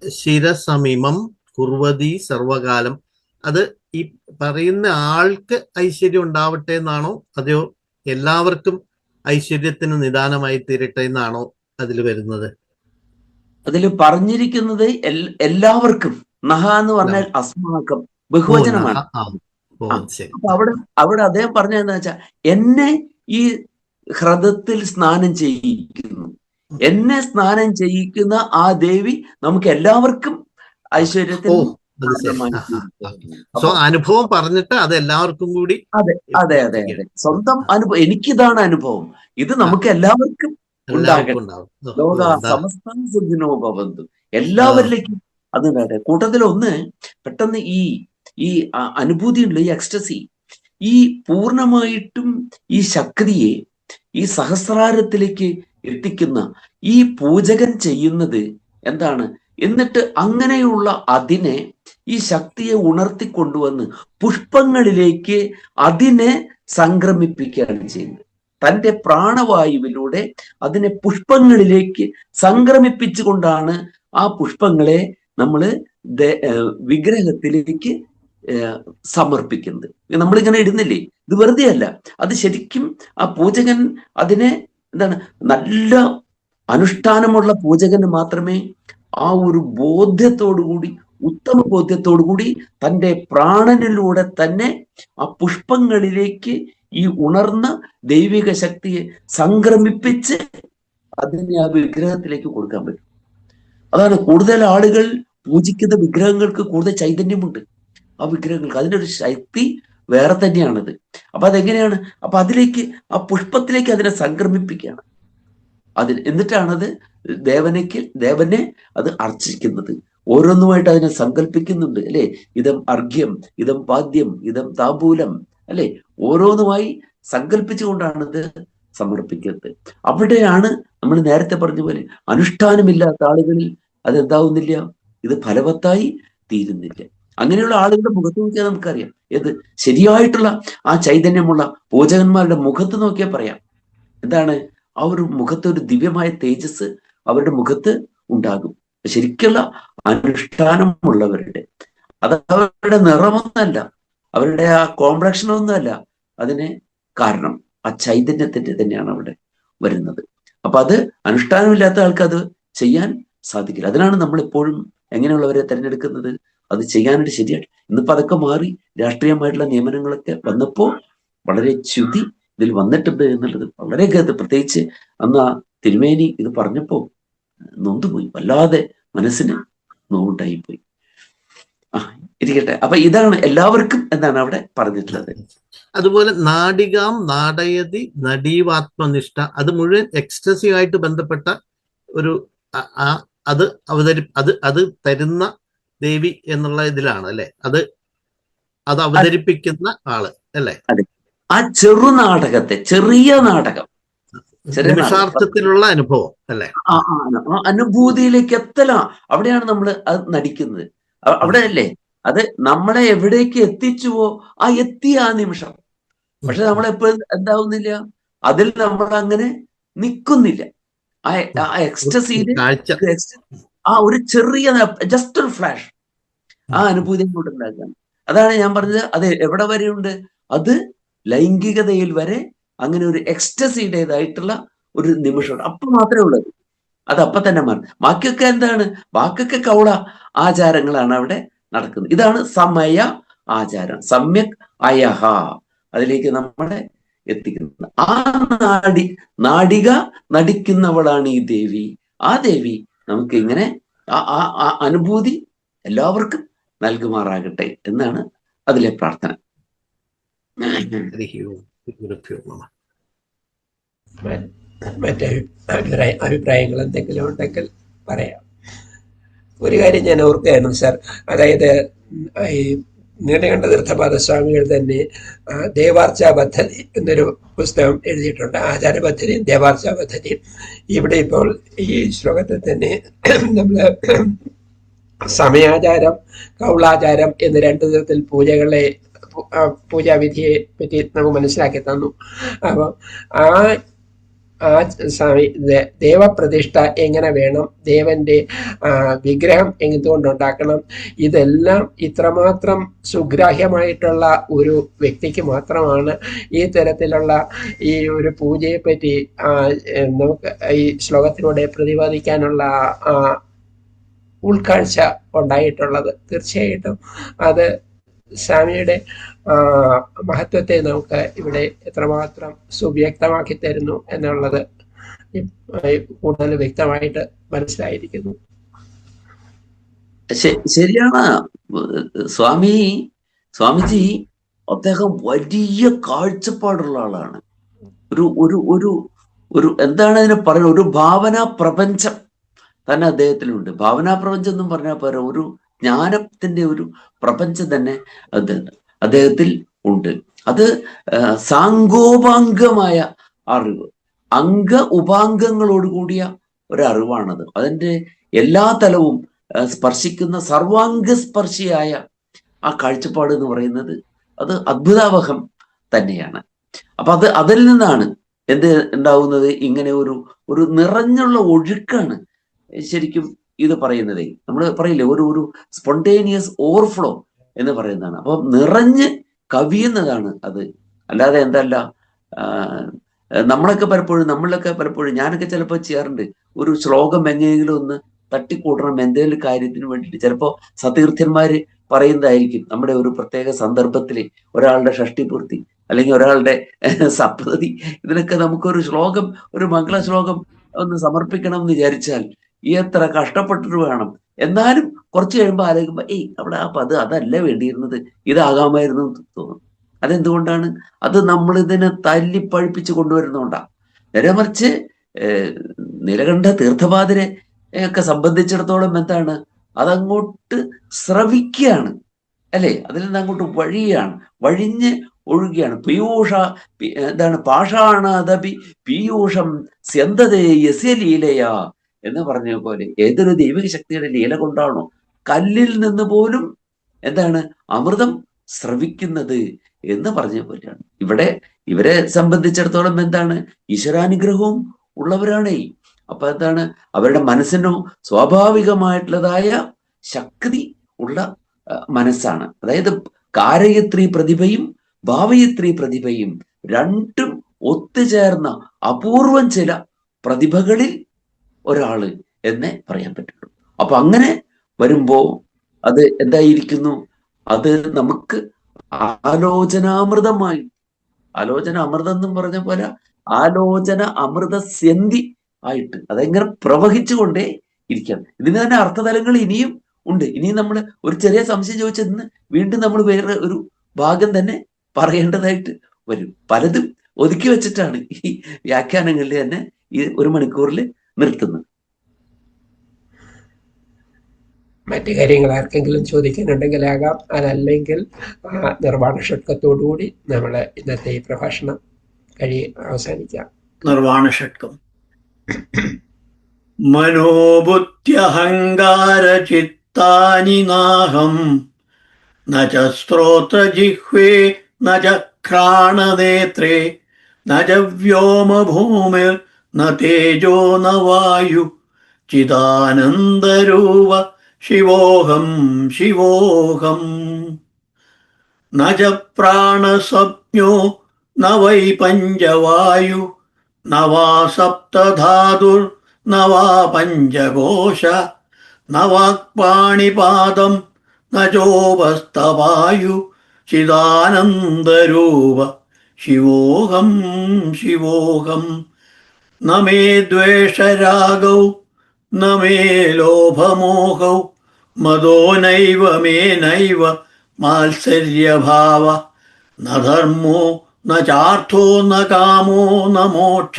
ശിരസമിമം കുർവതി സർവകാലം, അത് ഈ പറയുന്ന ആൾക്ക് ഐശ്വര്യം ഉണ്ടാവട്ടെ എന്നാണോ, അതെയോ എല്ലാവർക്കും ഐശ്വര്യത്തിന് നിദാനമായി തീരട്ടെ എന്നാണോ അതിൽ വരുന്നത്? അതിൽ പറഞ്ഞിരിക്കുന്നത് എല്ലാവർക്കും. നഹ എന്ന് പറഞ്ഞാൽ അസ്മാകം, ബഹുവചനമാണ്. അപ്പൊ അവിടെ അദ്ദേഹം പറഞ്ഞതെന്ന് വെച്ചാൽ, എന്നെ ഈ ഹ്രദത്തിൽ സ്നാനം ചെയ്യിക്കുന്നു, എന്നെ സ്നാനം ചെയ്യിക്കുന്ന ആ ദേവി നമുക്ക് എല്ലാവർക്കും ഐശ്വര്യത്തിന് അത് ശരി. സോ അപ്പൊ അനുഭവം പറഞ്ഞിട്ട് അത് എല്ലാവർക്കും കൂടി അതെ അതെ അതെ അതെ സ്വന്തം അനുഭവം, എനിക്കിതാണ് അനുഭവം, ഇത് നമുക്ക് എല്ലാവർക്കും എല്ലാവർക്കും ഉണ്ടാകട്ടെ. ഉണ്ടാവും. ലോക സമസ്തം സുഖിനോ ഭവന്തു, എല്ലാവരിലേക്കും അത് വേണ്ടേ. കൂട്ടത്തിൽ ഒന്ന് പെട്ടെന്ന് ഈ അനുഭൂതിയുള്ള ഈ എക്സ്റ്റസി, ഈ പൂർണ്ണമായിട്ടും ഈ ശക്തിയെ ഈ സഹസ്രാരത്തിലേക്ക് എത്തിക്കുന്ന ഈ പൂജകൻ ചെയ്യുന്നത് എന്താണ്? എന്നിട്ട് അങ്ങനെയുള്ള അതിനെ, ഈ ശക്തിയെ ഉണർത്തിക്കൊണ്ടുവന്ന് പുഷ്പങ്ങളിലേക്ക് അതിനെ സംക്രമിപ്പിക്കുകയാണ് ചെയ്യുന്നത്. തൻ്റെ പ്രാണവായുവിലൂടെ അതിനെ പുഷ്പങ്ങളിലേക്ക് സംക്രമിപ്പിച്ചുകൊണ്ടാണ് ആ പുഷ്പങ്ങളെ നമ്മൾ വിഗ്രഹത്തിലേക്ക് സമർപ്പിക്കുന്നത്. നമ്മളിങ്ങനെ ഇടുന്നില്ലേ, ഇത് വെറുതെ അല്ല. അത് ശരിക്കും ആ പൂജകൻ അതിനെ എന്താണ്, നല്ല അനുഷ്ഠാനമുള്ള പൂജകന് മാത്രമേ ആ ഒരു ബോധ്യത്തോടുകൂടി, ഉത്തമ ബോധ്യത്തോടുകൂടി തൻ്റെ പ്രാണനിലൂടെ തന്നെ ആ പുഷ്പങ്ങളിലേക്ക് ഈ ഉണർന്ന ദൈവിക ശക്തിയെ സംക്രമിപ്പിച്ച് അതിനെ ആ വിഗ്രഹത്തിലേക്ക് കൊടുക്കാൻ പറ്റും. അതാണ് കൂടുതൽ ആളുകൾ പൂജിക്കുന്ന വിഗ്രഹങ്ങൾക്ക് കൂടുതൽ ചൈതന്യമുണ്ട്. ആ വിഗ്രഹങ്ങൾക്ക് അതിൻ്റെ ഒരു ശക്തി വേറെ തന്നെയാണത്. അപ്പൊ അതെങ്ങനെയാണ്? അപ്പൊ അതിലേക്ക്, ആ പുഷ്പത്തിലേക്ക് അതിനെ സംക്രമിപ്പിക്കുകയാണ്. എന്നിട്ടാണത് ദേവനെ അത് അർച്ചിക്കുന്നത്. ഓരോന്നുമായിട്ട് അതിനെ സങ്കല്പിക്കുന്നുണ്ട് അല്ലെ. ഇതം അർഘ്യം, ഇതം പാദ്യം, ഇതം താമ്പൂലം അല്ലെ. ഓരോന്നുമായി സങ്കല്പിച്ചുകൊണ്ടാണ് ഇത് സമർപ്പിക്കുന്നത്. അവിടെയാണ് നമ്മൾ നേരത്തെ പറഞ്ഞ പോലെ അനുഷ്ഠാനമില്ലാത്ത ആളുകളിൽ അതെന്താവുന്നില്ല, ഇത് ഫലവത്തായി തീരുന്നില്ല. അങ്ങനെയുള്ള ആളുകളുടെ മുഖത്ത് നോക്കിയാൽ നമുക്കറിയാം. ഏത് ശരിയായിട്ടുള്ള ആ ചൈതന്യമുള്ള പൂജകന്മാരുടെ മുഖത്ത് നോക്കിയാൽ പറയാം എന്താണ്, ആ ഒരു മുഖത്ത് ഒരു ദിവ്യമായ തേജസ് അവരുടെ മുഖത്ത് ഉണ്ടാകും. ശരിക്കുള്ള അനുഷ്ഠാനമുള്ളവരുടെ, അത് അവരുടെ നിറമൊന്നല്ല, അവരുടെ ആ കോംപ്ലക്ഷൻ ഒന്നുമല്ല, അതിന് കാരണം ആ ചൈതന്യത്തിന്റെ തന്നെയാണ് അവിടെ വരുന്നത്. അപ്പൊ അത് അനുഷ്ഠാനമില്ലാത്ത ആൾക്ക് അത് ചെയ്യാൻ സാധിക്കില്ല. അതിനാണ് നമ്മൾ എപ്പോഴും എങ്ങനെയുള്ളവരെ തിരഞ്ഞെടുക്കുന്നത്, അത് ചെയ്യാനായിട്ട്. ശരിയാണ്, ഇന്നിപ്പോ അതൊക്കെ മാറി രാഷ്ട്രീയമായിട്ടുള്ള നിയമനങ്ങളൊക്കെ വന്നപ്പോ വളരെ ച്യുതി ഇതിൽ വന്നിട്ടുണ്ട് എന്നുള്ളത് വളരെ പ്രത്യേകിച്ച് അന്ന് ആ തിരുമേനി ഇത് പറഞ്ഞപ്പോ നൊന്തുപോയി, വല്ലാതെ മനസ്സിന് നോവുണ്ടായിപ്പോയി. ഇരിക്കട്ടെ. അപ്പൊ ഇതാണ് എല്ലാവർക്കും എന്താണ് അവിടെ പറഞ്ഞിട്ടുള്ളത്. അതുപോലെ നാടികാം നാടയതി നടീവാത്മനിഷ്ഠ, അത് മുഴുവൻ എക്സ്റ്റസി ആയിട്ട് ബന്ധപ്പെട്ട ഒരു അത് തരുന്ന ദേവി എന്നുള്ള ഇതിലാണ് അല്ലെ, അത് അവതരിപ്പിക്കുന്ന ആള് അല്ലെ. ആ ചെറുനാടകത്തെ, ചെറിയ നാടകം, നിമിഷാർത്ഥത്തിലുള്ള അനുഭവം അല്ലെ, ആ അനുഭൂതിയിലേക്ക് എത്തലാം. അവിടെയാണ് നമ്മൾ അത് നടിക്കുന്നത്. അവിടെ അല്ലേ അത് നമ്മളെ എവിടേക്ക് എത്തിച്ചുവോ എത്തിയ ആ നിമിഷം. പക്ഷെ നമ്മളെപ്പോഴും എന്താവുന്നില്ല, അതിൽ നമ്മൾ അങ്ങനെ നിൽക്കുന്നില്ല. ആ എക്സ്റ്റസിയില് ആ ഒരു ചെറിയ ജസ്റ്റ് ഒരു ഫ്ലാഷ്, ആ അനുഭൂതി അങ്ങോട്ട് ഉണ്ടാക്കുകയാണ്. അതാണ് ഞാൻ പറഞ്ഞത്, അത് എവിടെ വരെയുണ്ട്, അത് ലൈംഗികതയിൽ വരെ അങ്ങനെ ഒരു എക്സ്റ്റസിയുടേതായിട്ടുള്ള ഒരു നിമിഷമുണ്ട്. അപ്പൊ മാത്രമേ ഉള്ളത്, അത് അപ്പൊ തന്നെ മാറും. ബാക്കിയൊക്കെ എന്താണ്, ബാക്കിയൊക്കെ കൗള ആചാരങ്ങളാണ് അവിടെ നടക്കുന്നത്. ഇതാണ് സമയ ആചാരം, സമ്യക് അയഹ, അതിലേക്ക് നമ്മളെ എത്തിക്കുന്നത്. ആ നാടിക നടിക്കുന്നവളാണ് ഈ ദേവി. ആ ദേവി നമുക്ക് ഇങ്ങനെ ആ അനുഭൂതി എല്ലാവർക്കും നൽകുമാറാകട്ടെ എന്നാണ് അതിലെ പ്രാർത്ഥന. മറ്റേ അഭിപ്രായങ്ങൾ എന്തെങ്കിലും ഉണ്ടെങ്കിൽ പറയാം. ഒരു കാര്യം ഞാൻ ഓർക്കുകയായിരുന്നു സാർ, അതായത് ഈ നീലകണ്ഠ തീർത്ഥപാദസ്വാമികൾ തന്നെ ദേവാർച്ചാ പദ്ധതി എന്നൊരു പുസ്തകം എഴുതിയിട്ടുണ്ട്. ആചാര പദ്ധതിയും ദേവാർച്ചാ പദ്ധതിയും. ഇവിടെ ഇപ്പോൾ ഈ ശ്ലോകത്തിൽ തന്നെ നമ്മൾ സമയാചാരം, കൗളാചാരം എന്ന് രണ്ടു തരത്തിൽ പൂജാവിധിയെ പറ്റി നമുക്ക് മനസ്സിലാക്കി തന്നു. അപ്പം ദേവപ്രതിഷ്ഠ എങ്ങനെ വേണം, ദേവന്റെ വിഗ്രഹം എന്തുകൊണ്ടുണ്ടാക്കണം, ഇതെല്ലാം ഇത്രമാത്രം സുഗ്രാഹ്യമായിട്ടുള്ള ഒരു വ്യക്തിക്ക് മാത്രമാണ് ഈ തരത്തിലുള്ള ഈ ഒരു പൂജയെ പറ്റി നമുക്ക് ഈ ശ്ലോകത്തിലൂടെ പ്രതിപാദിക്കാനുള്ള ഉൾക്കാഴ്ച ഉണ്ടായിട്ടുള്ളത്. തീർച്ചയായിട്ടും അത് സ്വാമിയുടെ മഹത്വത്തെ നമുക്ക് ഇവിടെ എത്രമാത്രം സുവ്യക്തമാക്കി തരുന്നു എന്നുള്ളത് കൂടുതൽ വ്യക്തമായിട്ട് മനസ്സിലായിരിക്കുന്നു. ശരിയാണ്. സ്വാമിജി അദ്ദേഹം വലിയ കാഴ്ചപ്പാടുള്ള ആളാണ്. ഒരു ഒരു ഒരു ഒരു എന്താണ് അതിനെ പറയുന്നത്, ഒരു ഭാവനാ പ്രപഞ്ചം തന്നെ അദ്ദേഹത്തിലുണ്ട്. ഭാവനാ പ്രപഞ്ചം എന്നും പറഞ്ഞാൽ പോരാ, ഒരു ജ്ഞാനത്തിന്റെ ഒരു പ്രപഞ്ചം തന്നെ അദ്ദേഹത്തിൽ ഉണ്ട്. അത് സാങ്കോപാംഗമായ അറിവ്, ഉപാംഗങ്ങളോട് കൂടിയ ഒരറിവാണത്. അതിന്റെ എല്ലാ തലവും സ്പർശിക്കുന്ന സർവാംഗസ്പർശിയായ ആ കാഴ്ചപ്പാട് എന്ന് പറയുന്നത് അത് അത്ഭുതാവഹം തന്നെയാണ്. അപ്പൊ അതിൽ നിന്നാണ് എന്ത് ഉണ്ടാവുന്നത്, ഇങ്ങനെ ഒരു നിറഞ്ഞുള്ള ഒഴുക്കാണ് ശരിക്കും ഇത് പറയുന്നത്. നമ്മൾ പറയില്ലേ, ഒരു സ്പോണ്ടേനിയസ് ഓവർഫ്ലോ എന്ന് പറയുന്നതാണ്. അപ്പൊ നിറഞ്ഞ് കവിയുന്നതാണ് അത്. അല്ലാതെ എന്തല്ല, നമ്മളൊക്കെ പലപ്പോഴും ഞാനൊക്കെ ചിലപ്പോൾ ചെയ്യാറുണ്ട്, ഒരു ശ്ലോകം എങ്ങനെയെങ്കിലും ഒന്ന് തട്ടിക്കൂട്ടണം എന്തെങ്കിലും കാര്യത്തിന് വേണ്ടിയിട്ട്. ചിലപ്പോൾ സതീർത്ഥ്യന്മാര് പറയുന്നതായിരിക്കും, നമ്മുടെ ഒരു പ്രത്യേക സന്ദർഭത്തിൽ ഒരാളുടെ ഷഷ്ടിപൂർത്തി അല്ലെങ്കിൽ ഒരാളുടെ സപ്തതി, ഇതിനൊക്കെ നമുക്കൊരു ശ്ലോകം, ഒരു മംഗള ശ്ലോകം ഒന്ന് സമർപ്പിക്കണം എന്ന് വിചാരിച്ചാൽ എത്ര കഷ്ടപ്പെട്ടിട്ട് വേണം. എന്നാലും കുറച്ച് കഴിയുമ്പോൾ ആലോചിക്കുമ്പോൾ അവിടെ ആ അതല്ല വേണ്ടിയിരുന്നത്, ഇതാകാമായിരുന്നു എന്ന് തോന്നും. അതെന്തുകൊണ്ടാണ്? അത് നമ്മൾ ഇതിനെ തല്ലിപ്പഴിപ്പിച്ച് കൊണ്ടുവരുന്നോണ്ടാണ്. നേരെ മറിച്ച് നീലകണ്ഠ തീർത്ഥപാദരെ ഒക്കെ സംബന്ധിച്ചിടത്തോളം എന്താണ്, അതങ്ങോട്ട് സ്രവിക്കുകയാണ് അല്ലെ, അതിൽ നിന്ന് അങ്ങോട്ട് വഴിഞ്ഞ് ഒഴുകുകയാണ്. പാഷാണദപി പീയൂഷം സ്യന്തതേ യസ്യ ലീലയാ എന്ന് പറഞ്ഞ പോലെ, ഏതൊരു ദൈവിക ശക്തിയുടെ ലീല കൊണ്ടാണോ കല്ലിൽ നിന്ന് പോലും എന്താണ് അമൃതം സ്രവിക്കുന്നത് എന്ന് പറഞ്ഞ പോലെയാണ്. ഇവരെ സംബന്ധിച്ചിടത്തോളം എന്താണ്, ഈശ്വരാനുഗ്രഹവും ഉള്ളവരാണേ. അപ്പൊ എന്താണ്, അവരുടെ മനസ്സിനോ സ്വാഭാവികമായിട്ടുള്ളതായ ശക്തി ഉള്ള മനസ്സാണ്. അതായത് കാരയത്രി പ്രതിഭയും ഭാവയത്രി പ്രതിഭയും രണ്ടും ഒത്തുചേർന്ന അപൂർവം ചില പ്രതിഭകളിൽ ഒരാള് എന്നേ പറയാൻ പറ്റുള്ളൂ. അപ്പൊ അങ്ങനെ വരുമ്പോ അത് എന്തായിരിക്കുന്നു, അത് നമുക്ക് ആലോചന അമൃതം എന്നും പറഞ്ഞ പോലെ ആലോചന അമൃത സ്യന്തി ആയിട്ട് അതെങ്ങനെ പ്രവഹിച്ചുകൊണ്ടേ ഇരിക്കണം. ഇതിന് തന്നെ അർത്ഥതലങ്ങൾ ഇനിയും ഉണ്ട്. ഇനിയും നമ്മൾ ഒരു ചെറിയ സംശയം ചോദിച്ചതിന് വീണ്ടും നമ്മൾ വേറെ ഒരു ഭാഗം തന്നെ പറയേണ്ടതായിട്ട് വരും. പലതും ഒതുക്കി വെച്ചിട്ടാണ് ഈ വ്യാഖ്യാനങ്ങളിൽ തന്നെ ഈ 1 മണിക്കൂറിൽ നിർത്തുന്നത്. മറ്റു കാര്യങ്ങൾ ആർക്കെങ്കിലും ചോദിക്കാനുണ്ടെങ്കിലാകാം, അതല്ലെങ്കിൽ നിർവ്വാണ ഷഡ്കത്തോടുകൂടി നമ്മൾ ഇന്നത്തെ ഈ പ്രഭാഷണം അവസാനിക്കാം. നിർവ്വാണ ഷഡ്കം. മനോബുദ്ധ്യഹങ്കാര ചിത്താനി നാഹം ന ച സ്ത്രോത്രജിഹ്വേ ന ച ഘ്രാണനേത്രേ ന ച വ്യോമഭൂമിർ ന തേജോ ന വായു ചിദാനന്ദരൂപ ശിവോഹം ശിവോഹം. ന ച പ്രാണസപ്ഞോ ന വൈ പഞ്ചവായു ന വാ സപ്തധാതുർ ന വാ പഞ്ചകോശ ന വാക്പാണിപാദം ന ചോപസ്തവായു ചിദാനന്ദരൂപ ശിവോഹം ശിവോഹം. ന മേ ദ്വേഷരാഗൗ ന മേ ലോഭമോഹൗ മദോ നൈവ മേ നൈവ മാത്സര്യഭാവ ന ധർമ്മോ ന ചാർത്ഥോ ന കാമോ ന മോക്ഷ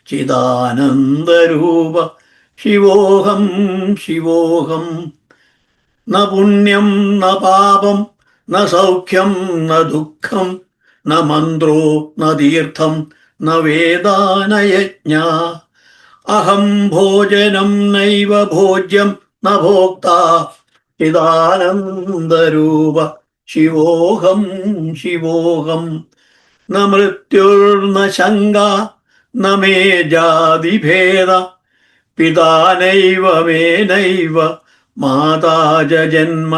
ചിദാനന്ദരൂപ ശിവോഹം ശിവോഹം. ന പുണ്യം ന പാപം ന സൗഖ്യം ന ദുഃഖം ന മന്ത്രോ ന തീർത്ഥം ന വേദാന യജ്ഞ. അഹം ഭോജനം നൈവ ഭോജ്യം ന ഭോക്താ ചിദാനന്ദരൂപ ശിവോഹം ശിവോഹം. ന മൃത്യുർന ശങ്ക ന മേ ജാതിഭേദ പിതാ നൈവ മേ നൈവ മാതാ ച ജന്മ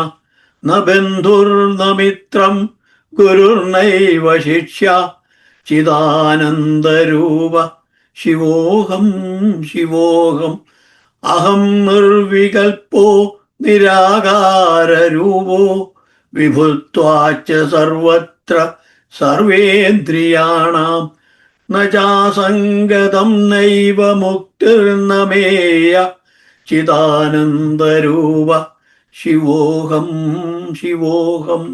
ന ബന്ധുർന മിത്രം ഗുരുർനൈവ ശിഷ്യ ചിദാനന്ദരൂപ ശിവോഹം ശിവോഹം. അഹം നിർവികൽപ്പോ നിരാകാരരൂപോ വിഭുത്വാച്ച സർവത്ര സർവേന്ദ്രിയാണാം ന ചാസംഗതം നൈവ മുക്തിർന മേയ ചിദാനന്ദരൂപ ശിവോഹം ശിവോഹം